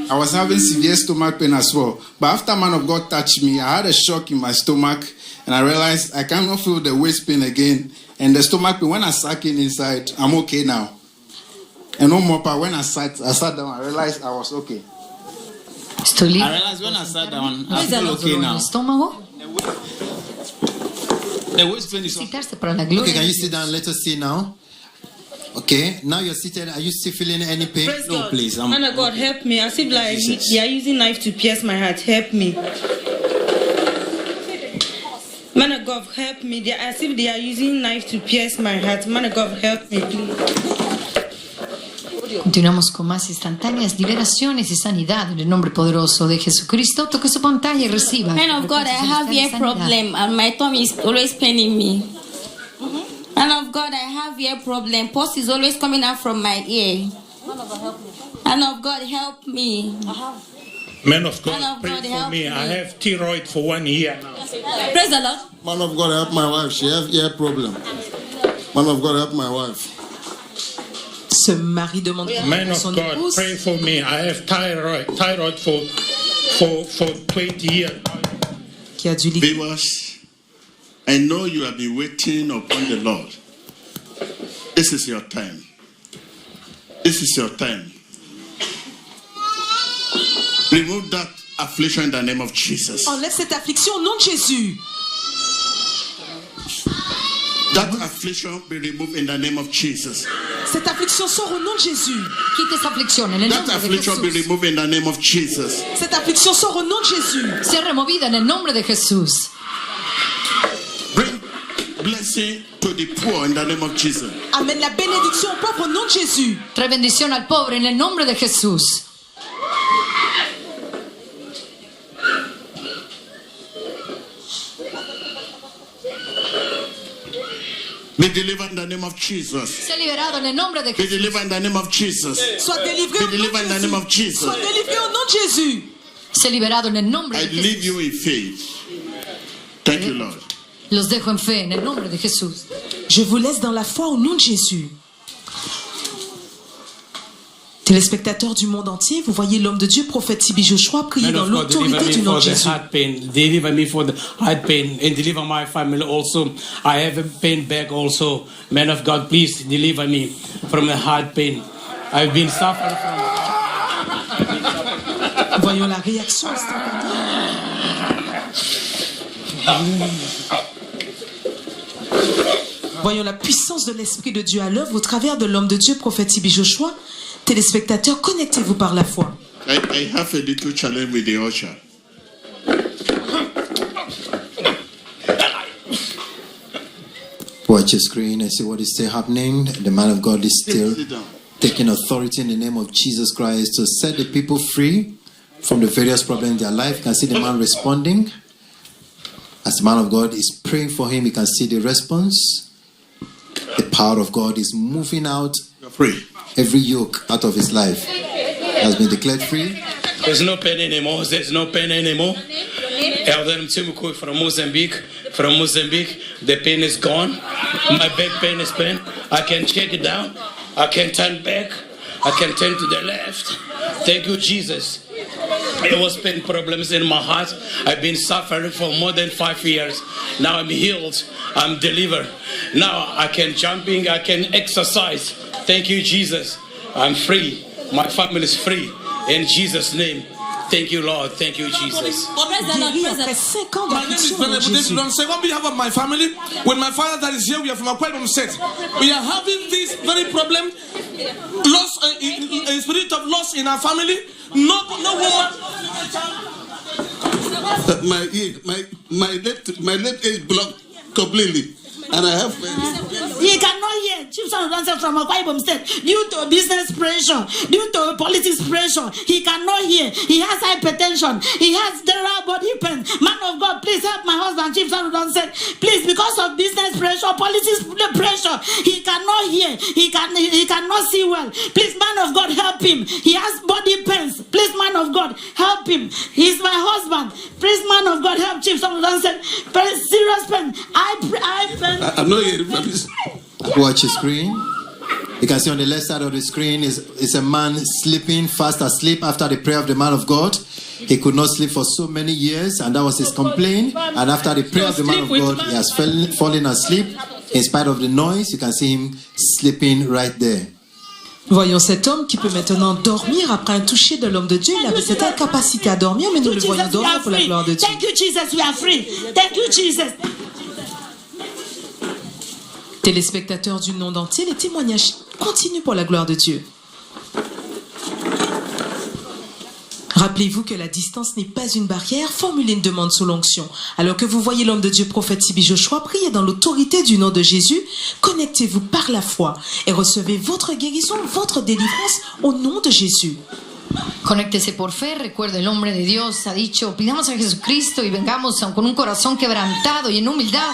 I was having severe stomach pain as well. But after man of God touched me, I had a shock in my stomach and I realized I cannot feel the waist pain again. And the stomach pain, when I suck in inside, I'm okay now. And no more power. When I sat down, I realized I was okay. I realized when I sat down, I feel okay now. The waist pain is Okay, can you sit down? Let us see now. Okay, now you're seated. Are you still feeling any pain? Praise No, God. please. Man of God, help me. As if like they are using knife to pierce my heart. Help me. Man of God, help me. They are as if they are using knife to pierce my heart. Man of God, help me, please. Continuamos con más instantáneas liberaciones y sanidad en el nombre poderoso de Jesucristo. Toque su pantalla y reciba. Man of God, I have ear problem and my tummy is always paining me. Man of God, I have ear problem. Pus is always coming out from my ear. Man of God, help me. Man of God, Man of pray God, for help me. me. I have thyroid for 1 year now. Praise the Lord. Man of God, help my wife. She has ear problem. Man of God, help my wife. Ce mari demande Man pour of son God, épouse. pray for me. I have thyroid for 20 years. Qui a du Viewers, I know you have been waiting upon the Lord. This is your time. This is your time. Remove that affliction in the name of Jesus. Enlève cette affliction au nom de Jésus. That affliction be removed in the name of Jesus. Cette affliction sort au nom de Jésus. Quite esa aflicción en el That nombre de affliction be Jesús. removed in the name of Jesus. Cette affliction sort au nom de Jésus. Sea removida en el nombre de Jesús. Bring blessing to the poor in the name of Jesus. Amène la bénédiction au pauvre au nom de Jésus. Trae bendición al pobre en el nombre de Jesús. Be delivered in the name of Jesus. Sea liberado en el nombre de Be Jesús. delivered in the name of Jesus. Sois délivré Be au nom delivered in the de name of Jésus. Jesus. Sois délivré au nom de Jésus. Sea liberado en el nombre I de leave Jesús. you in faith. Thank you, Lord. Los dejo en fe en el nombre de Jesús. Je vous laisse dans la foi au nom de Jésus. Téléspectateurs du monde entier, vous voyez l'homme de Dieu, prophète Tibi Joshua, prier Man dans of God, deliver l'autorité me du nom for de the Jésus. heart pain. Deliver me for the heart pain and deliver my family also. I have a pain back also. Man of God, please deliver me from the heart pain. I've been suffering from. Voyons la réaction instantanée. Voyons la puissance de l'Esprit de Dieu à l'œuvre au travers de l'homme de Dieu, prophète Tibi Joshua. Téléspectateurs, connectez-vous par la foi. I have a little challenge with the usher. Watch your screen and see what is still happening. The man of God is still Sit down. taking authority in the name of Jesus Christ to set the people free from the various problems in their life. You can see the man responding. As the man of God is praying for him, you can see the response. The power of God is moving out free. Every yoke out of his life. Has been declared free. There's no pain anymore. There's no pain anymore. Elder Mtsimuku from Mozambique. From Mozambique, the pain is gone. My back pain is pain. I can check it down. I can turn back. I can turn to the left. Thank you, Jesus. There was pain problems in my heart. I've been suffering for more than 5 years. Now I'm healed. I'm delivered. Now I can jumping. I can exercise. Thank you, Jesus. I'm free. My family is free. In Jesus' name. Thank you, Lord. Thank you, Jesus. Guéri après 5 ans My name is d'affliction dans Venerable Jésus. David. On second behalf of my family, with my father that is here, we are from Akwai set. We are having this very problem, loss, a spirit of loss in our family. No woman. My left is blocked completely, and I have. He cannot hear. Chief Son of Answer from Akwa Ibom State due to business pressure, due to politics pressure. He cannot hear. He has hypertension. He has general body pain. Man of God, please help my husband, Chief Son of Answer. Please, because of business pressure, politics pressure, he cannot hear. He cannot see well. Please, man of God, help him. He has body pains. Please, man of God, help him. He's my husband. Please, man of God, help Chief Son of Answer. Serious pain. I'm not hearing from this. Watch the screen. You can see on the left side of the screen is a man sleeping, fast asleep after the prayer of the man of God. He could not sleep for so many years, and that was his complaint. And after the prayer of the man of God, he has fallen asleep. In spite of the noise, you can see him sleeping right there. Voyons cet homme qui peut maintenant dormir après un toucher de l'homme de Dieu. Il avait cette incapacité à dormir, mais nous le voyons dormir pour la gloire de Dieu. Thank you, Jesus. We are free. Thank you, Jesus. Téléspectateurs du monde entier, les témoignages continuent pour la gloire de Dieu. Rappelez-vous que la distance n'est pas une barrière. Formulez une demande sous l'onction. Alors que vous voyez l'homme de Dieu, prophète Sibi Joshua, prier dans l'autorité du nom de Jésus, connectez-vous par la foi et recevez votre guérison, votre délivrance au nom de Jésus. Conéctese por fe, recuerde el hombre de Dios ha dicho, pidamos a Jesucristo y vengamos con un corazón quebrantado y en humildad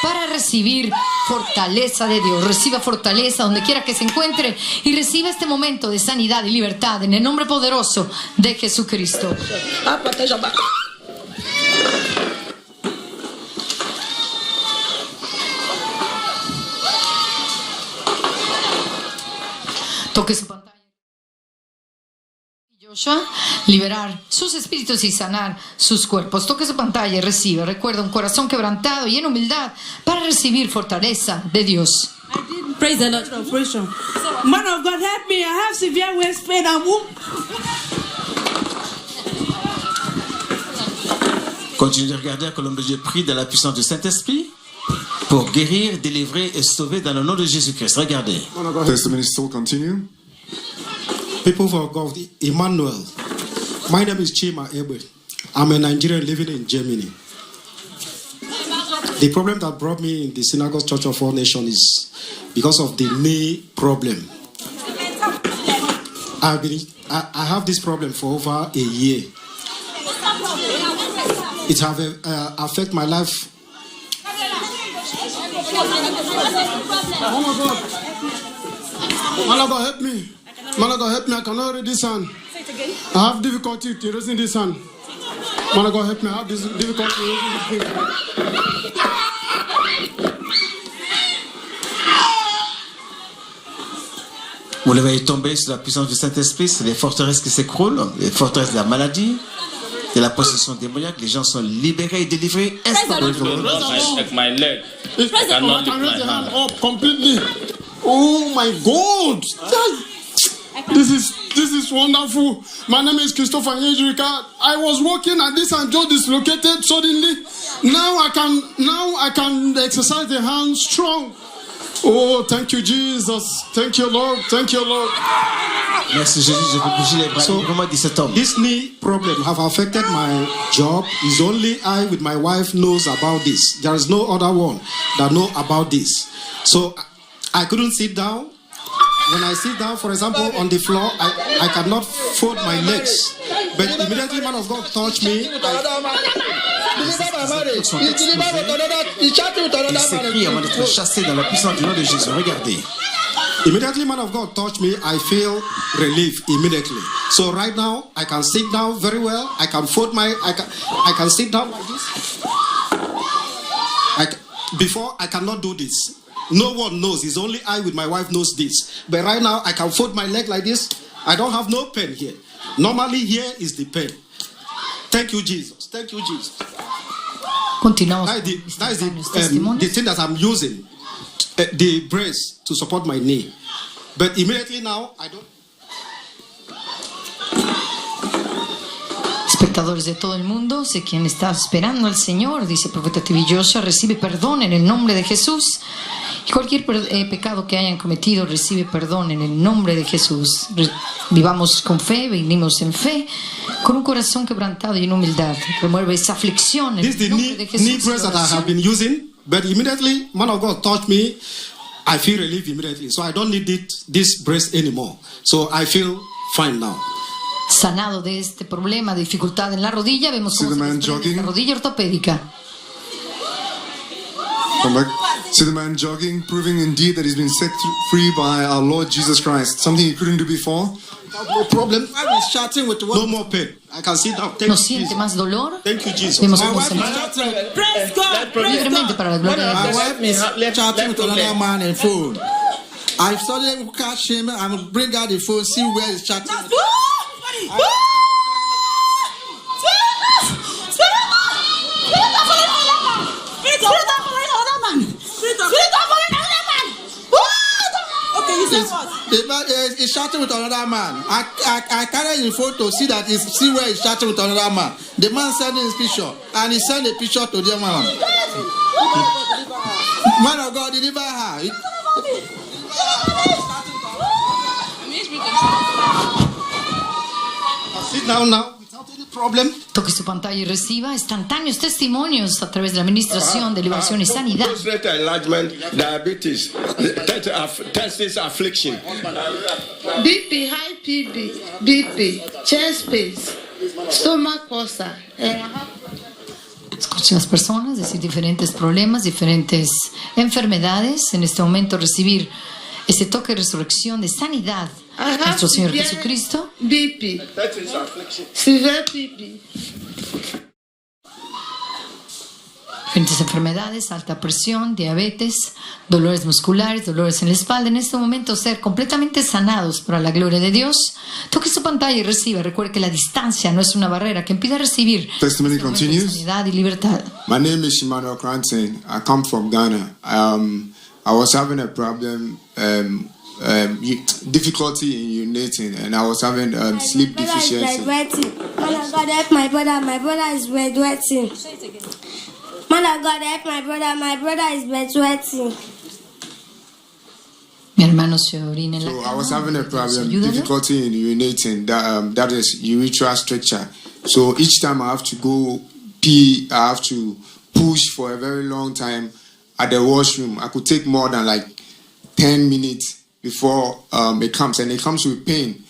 para recibir fortaleza de Dios. Reciba fortaleza donde quiera que se encuentre y reciba este momento de sanidad y libertad en el nombre poderoso de Jesucristo. Toque su pantalla. Liberar sus espíritus y sanar sus cuerpos. Toque su pantalla y recibe. Recuerda un corazón quebrantado y en humildad para recibir fortaleza de Dios. Praise the Lord. Man of God, help me. I have severe waist pain. Continuez de regarder que l'homme de Dieu prie dans la puissance du Saint-Esprit pour guérir, délivrer et sauver dans le nom de Jésus-Christ. Regardez. Testimony still continue. People of God, Emmanuel. My name is Chima Ebe. I'm a Nigerian living in Germany. The problem that brought me in the Synagogue Church of All Nations is because of the knee problem. I have this problem for over a year. It have affected my life. Man of God, help me. Man of God, help me. I cannot read this hand. I have difficulty to raising this hand. Man of God, help me. I have this difficulty to raising this hand. Vous le voyez tomber sur la puissance du Saint-Esprit, c'est les forteresses qui s'écroulent, les forteresses de la maladie, de la possession démoniaque. Les gens sont libérés et délivrés instantanément. My leg. I cannot raise the hand up completely. Oh my God! This is wonderful. My name is Christopher Yejrika. I was walking and this hand just dislocated suddenly. Now I can exercise the hand strong. Oh, thank you, Jesus. Thank you, Lord. Thank you, Lord. Merci Jésus, je peux bouger les bras. Vraiment 17 hommes. This knee problem have affected my job. It's only I with my wife knows about this. There is no other one that know about this. So I couldn't sit down. When I sit down, for example, on the floor, I cannot fold my legs. But immediately, man of God touched me. Il s'écrit avant d'être chassé dans la puissance du nom de Jésus. Regardez. Immediately, man of God touched me. I feel relief immediately. So right now, I can sit down very well. I can fold my. I can sit down like this. Before I cannot do this. No one knows. It's only I with my wife knows this. But right now, I can fold my leg like this. I don't have no pain here. Normally, here is the pain. Thank you, Jesus. Thank you, Jesus. Continuamos. That is the thing that I'm using. The brace to support my knee. But immediately now, I don't. Espectadores de todo el mundo, sé quien está esperando al Señor, dice el profeta TV Joshua, recibe perdón en el nombre de Jesús. Y cualquier pecado que hayan cometido, recibe perdón en el nombre de Jesús. Vivamos con fe, venimos en fe, con un corazón quebrantado y en humildad. Remueve esa aflicción en el nombre de Jesús. Knee press that I have been using, but immediately, man of God touched me. I feel relief immediately, so I don't need this brace anymore. So I feel fine now. Sanado de este problema de dificultad en la rodilla, vemos cómo se desprende esta rodilla ortopédica. Come back. See the man jogging, proving indeed that he's been set free by our Lord Jesus Christ. Something he couldn't do before. No problem. I was shouting with the word. No more pain. I can sit down. ¿No siente más dolor? Thank you, Jesus. Vemos cómo se Praise God. libremente para la gloria de My Dios. wife is chatting with another man on phone. I suddenly catch him and bring out the phone, see where he's chatting. He's chatting with another man. I carried the phone to see where he's chatting with another man. The man sending his picture, and he sent a picture to the man. Man of God, deliver her. Sit down now. Problem. Toque su pantalla y reciba instantáneos testimonios a través de la administración de liberación y sanidad. Prostate enlargement, diabetes, testis affliction. BP, high BP, chest pains, stomach ulcer. Escuchen las personas decir diferentes problemas, diferentes enfermedades. En este momento recibir este toque de resurrección de sanidad. Nuestro Señor Jesucristo. BP, severe BP. Diferentes enfermedades, alta presión, diabetes, dolores musculares, dolores en la espalda. En este momento ser completamente sanados para la gloria de Dios. Toque su pantalla y reciba. Recuerde que la distancia no es una barrera que impida recibir Testimony continues. sanidad y libertad. My name is Shimano Kransen. I come from Ghana. I was having a problem, difficulty in urinating, and I was having sleep deficiency. Man of God, help my brother. My brother is bedwetting. Man of God, help my brother. My brother is bedwetting. Mi hermano se orina en la So cama. I was having a problem, Ayúdalo. difficulty in urinating. That is urethral stricture. So each time I have to go pee, I have to push for a very long time at the washroom. I could take more than like 10 minutes before it comes, and it comes with pain.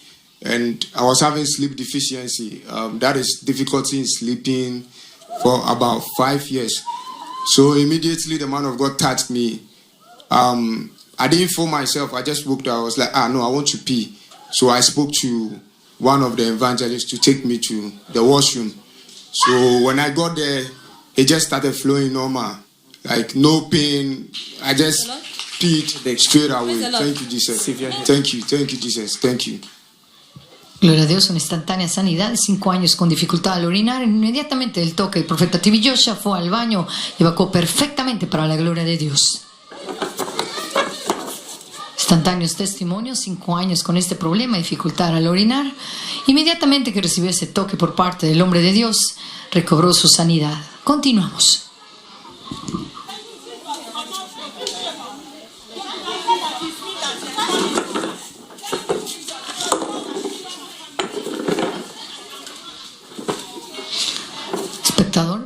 And I was having sleep deficiency. That is difficulty in sleeping for about 5 years. So immediately the man of God touched me. I didn't feel myself. I just woke up. I was like, no, I want to pee. So I spoke to one of the evangelists to take me to the washroom. So when I got there, it just started flowing normal. Like no pain. I just peed straight away. Thank you, Jesus. Thank you, Jesus. Thank you. Gloria a Dios, una instantánea sanidad de 5 años con dificultad al orinar. Inmediatamente del toque, el profeta TV Joshua fue al baño y evacuó perfectamente para la gloria de Dios. Instantáneos testimonios, 5 años con este problema, dificultad al orinar. Inmediatamente que recibió ese toque por parte del hombre de Dios, recobró su sanidad. Continuamos.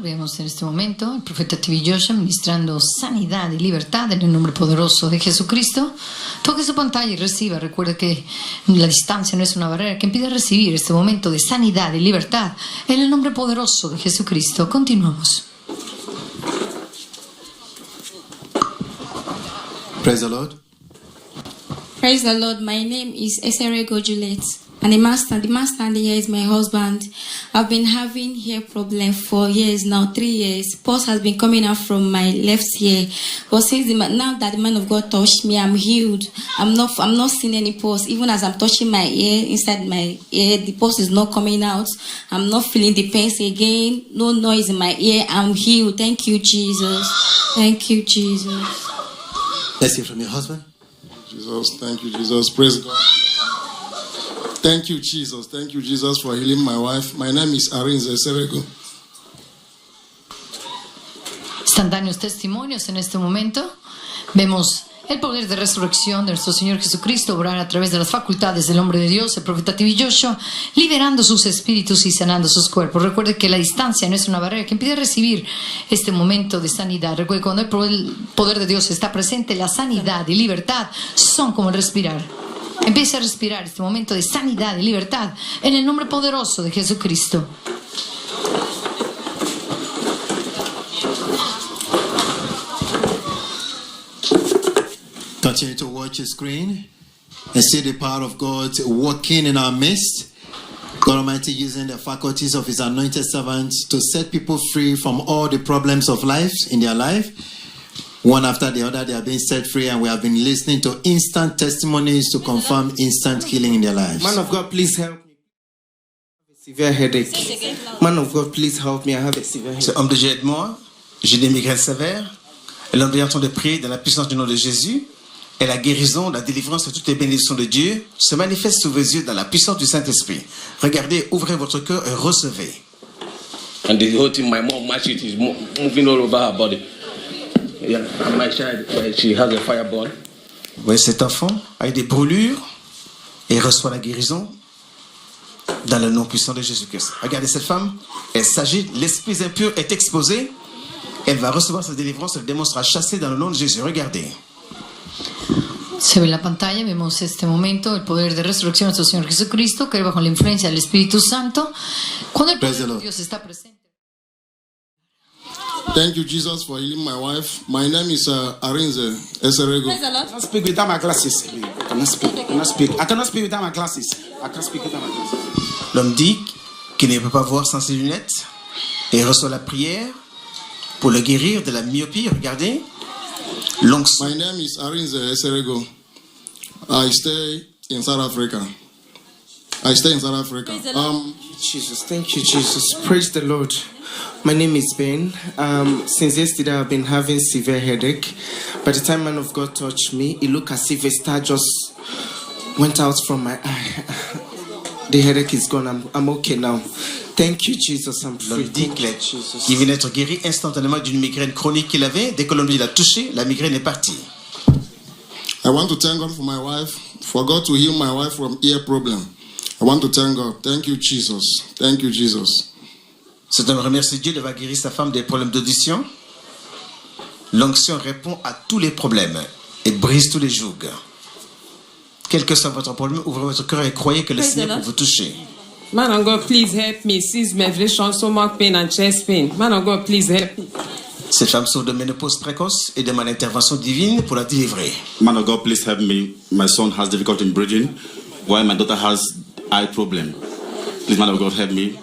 Vemos en este momento el profeta TV Joshua ministrando sanidad y libertad en el nombre poderoso de Jesucristo. Toque su pantalla y reciba. Recuerde que la distancia no es una barrera que impide recibir este momento de sanidad y libertad en el nombre poderoso de Jesucristo. Continuamos. Praise the Lord. Praise the Lord. My name is Eserego Juliet. And the man standing here is my husband. I've been having hair problem for years now, 3 years. Pus has been coming out from my left ear. But since now that the man of God touched me, I'm healed. I'm not seeing any pus. Even as I'm touching my ear, inside my ear, the pus is not coming out. I'm not feeling the pains again. No noise in my ear. I'm healed. Thank you, Jesus. Thank you, Jesus. Let's hear from your husband. Jesus, thank you, Jesus. Praise God. Thank you, Jesus. Thank you, Jesus, for healing my wife. My name is Arinze Serego. Instantáneos testimonios en este momento. Vemos el poder de resurrección de nuestro Señor Jesucristo obrar a través de las facultades del hombre de Dios, el profeta TV Joshua, liberando sus espíritus y sanando sus cuerpos. Recuerde que la distancia no es una barrera que impide recibir este momento de sanidad. Recuerde que cuando el poder de Dios está presente, la sanidad y libertad son como el respirar. Empiece a respirar este momento de sanidad y libertad en el nombre poderoso de Jesucristo. Continue to watch the screen and see the power of God working in our midst. God Almighty using the faculties of His anointed servants to set people free from all the problems of life in their life. One after the other, they are being set free, and we have been listening to instant testimonies to confirm instant healing in their lives. Man of God, please help me. I have a severe headache. Man of God, please help me. I have a severe headache. Homme de Dieu, aide-moi. J'ai des migraines sévères. Et l'homme de Dieu est en train de prier dans la puissance du nom de Jésus. Et la guérison, la délivrance et toutes les bénédictions de Dieu se manifestent sous vos yeux dans la puissance du Saint-Esprit. Regardez, ouvrez votre cœur et recevez. And the whole thing, my mom, my shit is moving all over her body. Yeah, and my child, she has a fireborn. Oui, cet enfant a eu des brûlures et reçoit la guérison dans le nom puissant de Jésus-Christ. Regardez cette femme, elle s'agite, l'esprit impur est exposé, elle va recevoir sa délivrance, le démon sera chassé dans le nom de Jésus. Regardez. Se ve en la pantalla, vemos este momento, el poder de resurrección de nuestro Señor Jesucristo, caer bajo la influencia del Espíritu Santo. Cuando el poder de Dios está presente. Thank you, Jesus, for healing my wife. My name is Arinze Eserego. I cannot speak without my glasses. I cannot speak without my glasses. I can't speak without my glasses. L'homme dit qu'il ne peut pas voir sans ses lunettes et reçoit la prière pour le guérir de la myopie. Regardez. My name is Arinze Eserego. I stay in South Africa. Jesus, thank you, Jesus. Praise the Lord. My name is Ben. Since yesterday, I've been having severe headache. By the time man of God touched me, it looked as if a star just went out from my eye. The headache is gone. I'm okay now. Thank you, Jesus. I'm free. Thank you, Jesus. Il vient d'être guéri instantanément d'une migraine chronique qu'il avait. Dès que l'homme l'a touché, la migraine est partie. I want to thank God for my wife, for God to heal my wife from ear problem. I want to thank God. Thank you, Jesus. Thank you, Jesus. Cet homme remercie Dieu d'avoir guéri sa femme des problèmes d'audition. L'onction répond à tous les problèmes et brise tous les jougs. Quel que soit votre problème, ouvrez votre cœur et croyez que le Seigneur peut vous toucher. Man of God, please help me. Cease menstruation, stomach pain and chest pain. Man of God, please help me. Cette femme souffre de ménopause précoce et demande l'intervention divine pour la délivrer. Man of God, please help me. My son has difficulty in breathing, while my daughter has eye problem. Please, man of God, help me.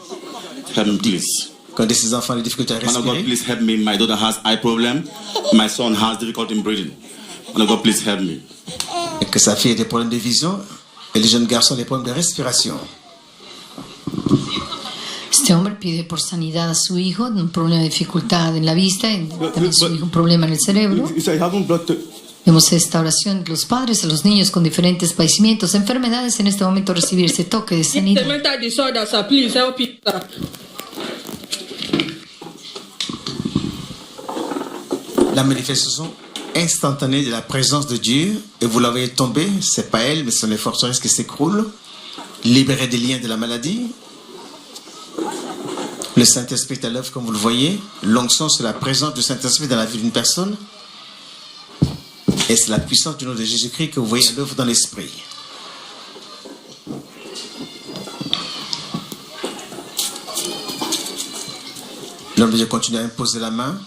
Help me, please. Quand ses enfants ont des difficultés à respirer. Man of God, please help me. My daughter has eye problem. My son has difficulty in breathing. Man of God, please help me. Et que sa fille ait des problèmes de vision et le jeune garçon des problèmes de respiration. Este hombre pide por sanidad a su hijo, un problema de dificultad en la vista, y también su hijo un problema en el cerebro. Vemos esta oración de los padres a los niños con diferentes padecimientos, enfermedades, en este momento recibir ese toque de sanidad. La manifestation instantanée de la présence de Dieu, et vous la voyez tomber, c'est pas elle, mais ce sont les forteresses qui s'écroulent, libérées des liens de la maladie. Le Saint-Esprit est à l'œuvre, comme vous le voyez. L'onction, c'est la présence du Saint-Esprit dans la vie d'une personne. Et c'est la puissance du nom de Jésus-Christ que vous voyez à l'œuvre dans l'Esprit. L'homme de Dieu continue à imposer la main.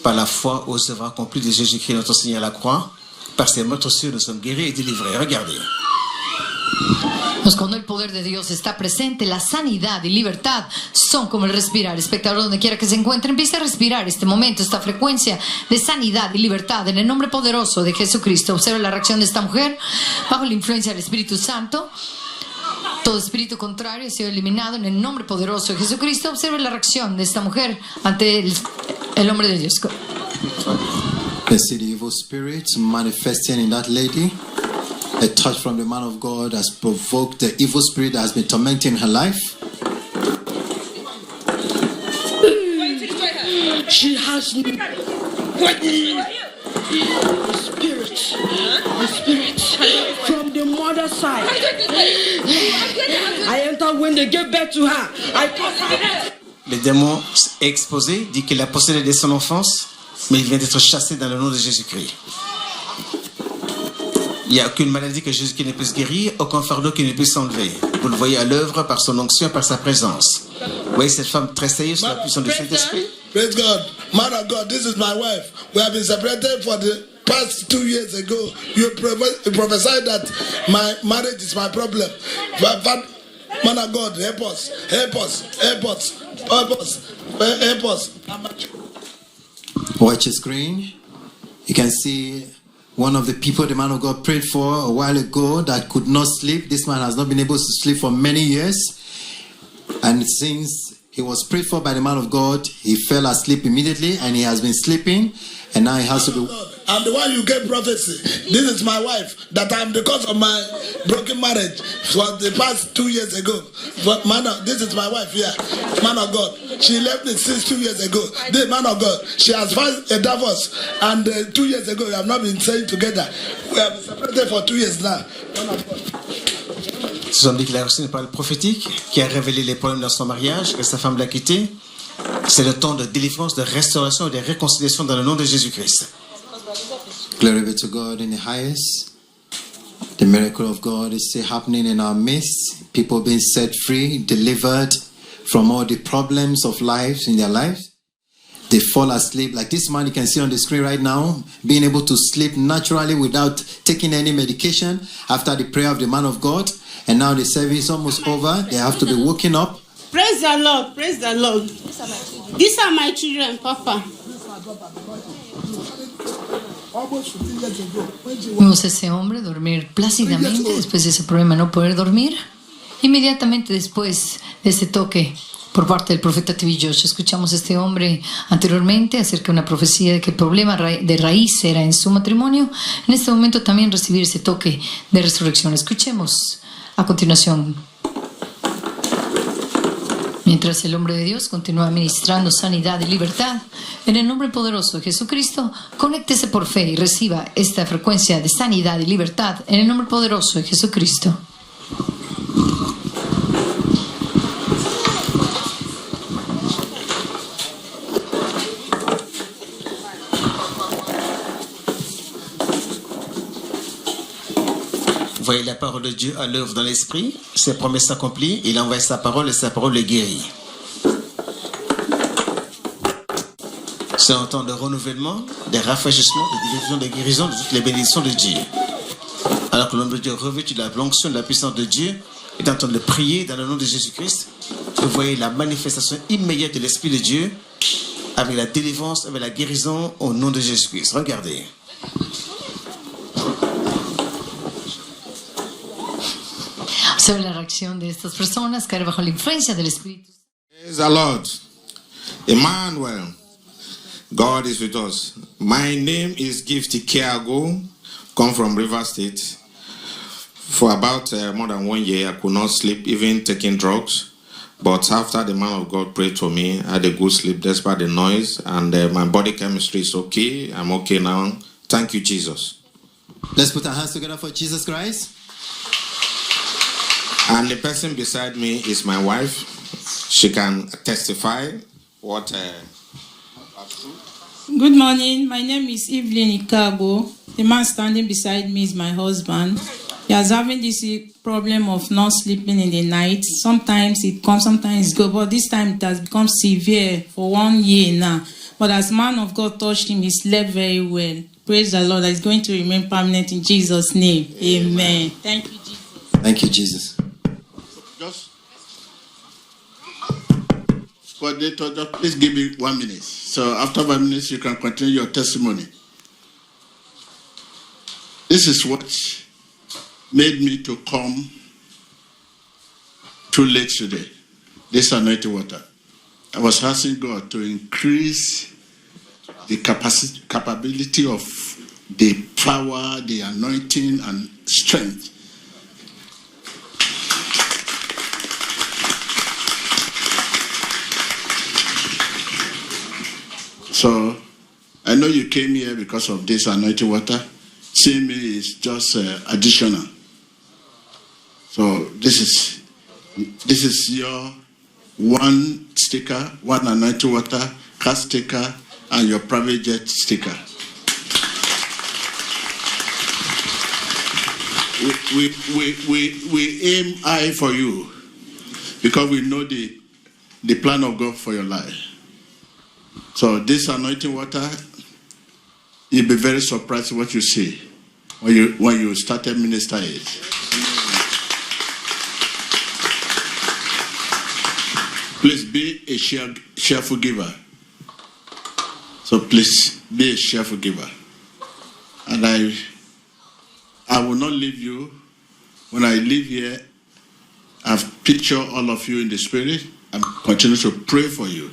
Par la foi aux œuvres accomplies de Jésus-Christ, notre Seigneur à la croix. Par ses meurtres sur nous sommes guéris et délivrés. Regardez. Cuando el poder de Dios está presente, la sanidad y libertad son como el respirar. Espectador, donde quiera que se encuentre, empiece a respirar este momento, esta frecuencia de sanidad y libertad en el nombre poderoso de Jesucristo. Observe la reacción de esta mujer bajo la influencia del Espíritu Santo. Todo espíritu contrario ha sido eliminado en el nombre poderoso de Jesucristo. Observe la reacción de esta mujer ante el hombre de Dios. Let's see the evil spirits manifesting in that lady. A touch from the man of God has provoked the evil spirit that has been tormenting her life. She has the spirit from the mother's side. I entered when they gave birth to her. Le démon exposé dit qu'il a possédé dès son enfance, mais il vient d'être chassé dans le nom de Jésus-Christ. Il n'y a aucune maladie que Jésus qui ne puisse guérir, aucun fardeau qui ne puisse enlever. Vous le voyez à l'œuvre par son onction, par sa présence. Vous voyez cette femme très sérieuse sous la puissance du Saint-Esprit? Praise God. Man of God, this is my wife. We have been separated for the past 2 years ago. You prophesied that my marriage is my problem. But man of God, help us. Help us. Help us. Help us. Help us. Watch the screen. You can see one of the people the man of God prayed for a while ago that could not sleep. This man has not been able to sleep for many years. And since he was prayed for by the man of God, he fell asleep immediately and he has been sleeping. And now he has to be... I'm the one you gave prophecy. This is my wife. That I'm the cause of my broken marriage for the past 2 years ago. But this is my wife here. Man of God. She left me since 2 years ago. The man of God. She has filed a divorce. And 2 years ago, we have not been staying together. We have been separated for 2 years now. Man of God. Ce sont des déclarations de parole prophétique qui a révélé les problèmes dans son mariage, que sa femme l'a quitté. C'est le temps de délivrance, de restauration et de réconciliation dans le nom de Jésus-Christ. Glory be to God in the highest. The miracle of God is still happening in our midst. People being set free, delivered from all the problems of life in their lives. They fall asleep. Like this man you can see on the screen right now, being able to sleep naturally without taking any medication after the prayer of the man of God. And now the service is almost over. They have to be woken up. Praise the Lord. Praise the Lord. These are my children, Papa. Vimos a ese hombre dormir plácidamente después de ese problema no poder dormir. Inmediatamente después de ese toque por parte del profeta TV Josh, escuchamos a este hombre anteriormente acerca de una profecía de que el problema de raíz era en su matrimonio. En este momento también recibir ese toque de resurrección. Escuchemos a continuación. Mientras el hombre de Dios continúa ministrando sanidad y libertad, en el nombre poderoso de Jesucristo, conéctese por fe y reciba esta frecuencia de sanidad y libertad en el nombre poderoso de Jesucristo. Voyez la parole de Dieu à l'œuvre dans l'esprit, ses promesses s'accomplissent, il envoie sa parole et sa parole le guérit. C'est un temps de renouvellement, de rafraîchissement, de division, de guérison, de toutes les bénédictions de Dieu. Alors que l'homme de Dieu revêtu de la l'onction, de la puissance de Dieu, est en train de prier dans le nom de Jésus-Christ. Vous voyez la manifestation immédiate de l'Esprit de Dieu avec la délivrance, avec la guérison au nom de Jésus-Christ. Regardez. Sobre la reacción de estas personas caer bajo la influencia del Espíritu. Praise the Lord. Emmanuel, God is with us. My name is Gift Kiago, come from River State. For about more than 1 year, I could not sleep, even taking drugs. But after the man of God prayed for me, I had a good sleep despite the noise, and my body chemistry is okay. I'm okay now. Thank you, Jesus. Let's put our hands together for Jesus Christ. And the person beside me is my wife. She can testify what... Good morning. My name is Evelyn Ikago. The man standing beside me is my husband. He is having this problem of not sleeping in the night. Sometimes it comes, sometimes it goes. But this time it has become severe for 1 year now. But as man of God touched him, he slept very well. Praise the Lord. That is going to remain permanent in Jesus' name. Amen. Thank you, Jesus. Thank you, Jesus. Just coordinator, just please give me 1 minute. So after 1 minute, you can continue your testimony. This is what made me to come too late today. This anointing water. I was asking God to increase the capability of the power, the anointing, and strength. So, I know you came here because of this anointing water. Seeing me is just additional. So, this is your one sticker, one anointing water, car sticker, and your private jet sticker. We aim high for you because we know the plan of God for your life. So this anointing water, you'll be very surprised what you see when you started ministering it. Please be a cheerful giver. So please be a cheerful giver. And I will not leave you. When I leave here, I've pictured all of you in the spirit and continue to pray for you.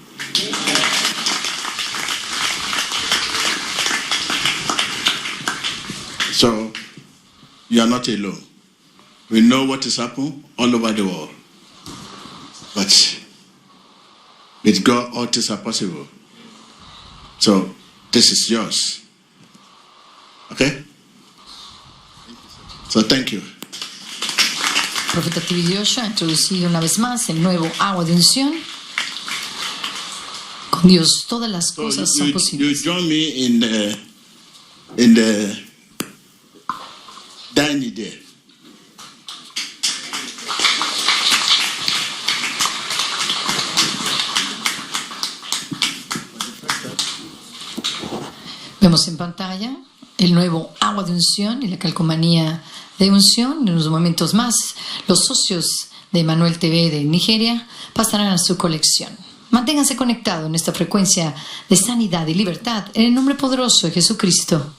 So, you are not alone. We know what is happening all over the world. But with God, all things are possible. So, this is yours. Okay? So, thank you. Profeta TV Joshua ha introducido una vez más el nuevo agua de unción. Con Dios todas las cosas son posibles. You join me in the dining there. Vemos en pantalla el nuevo agua de unción y la calcomanía de unción. En unos momentos más, los socios de Emmanuel TV de Nigeria pasarán a su colección. Manténganse conectados en esta frecuencia de sanidad y libertad en el nombre poderoso de Jesucristo.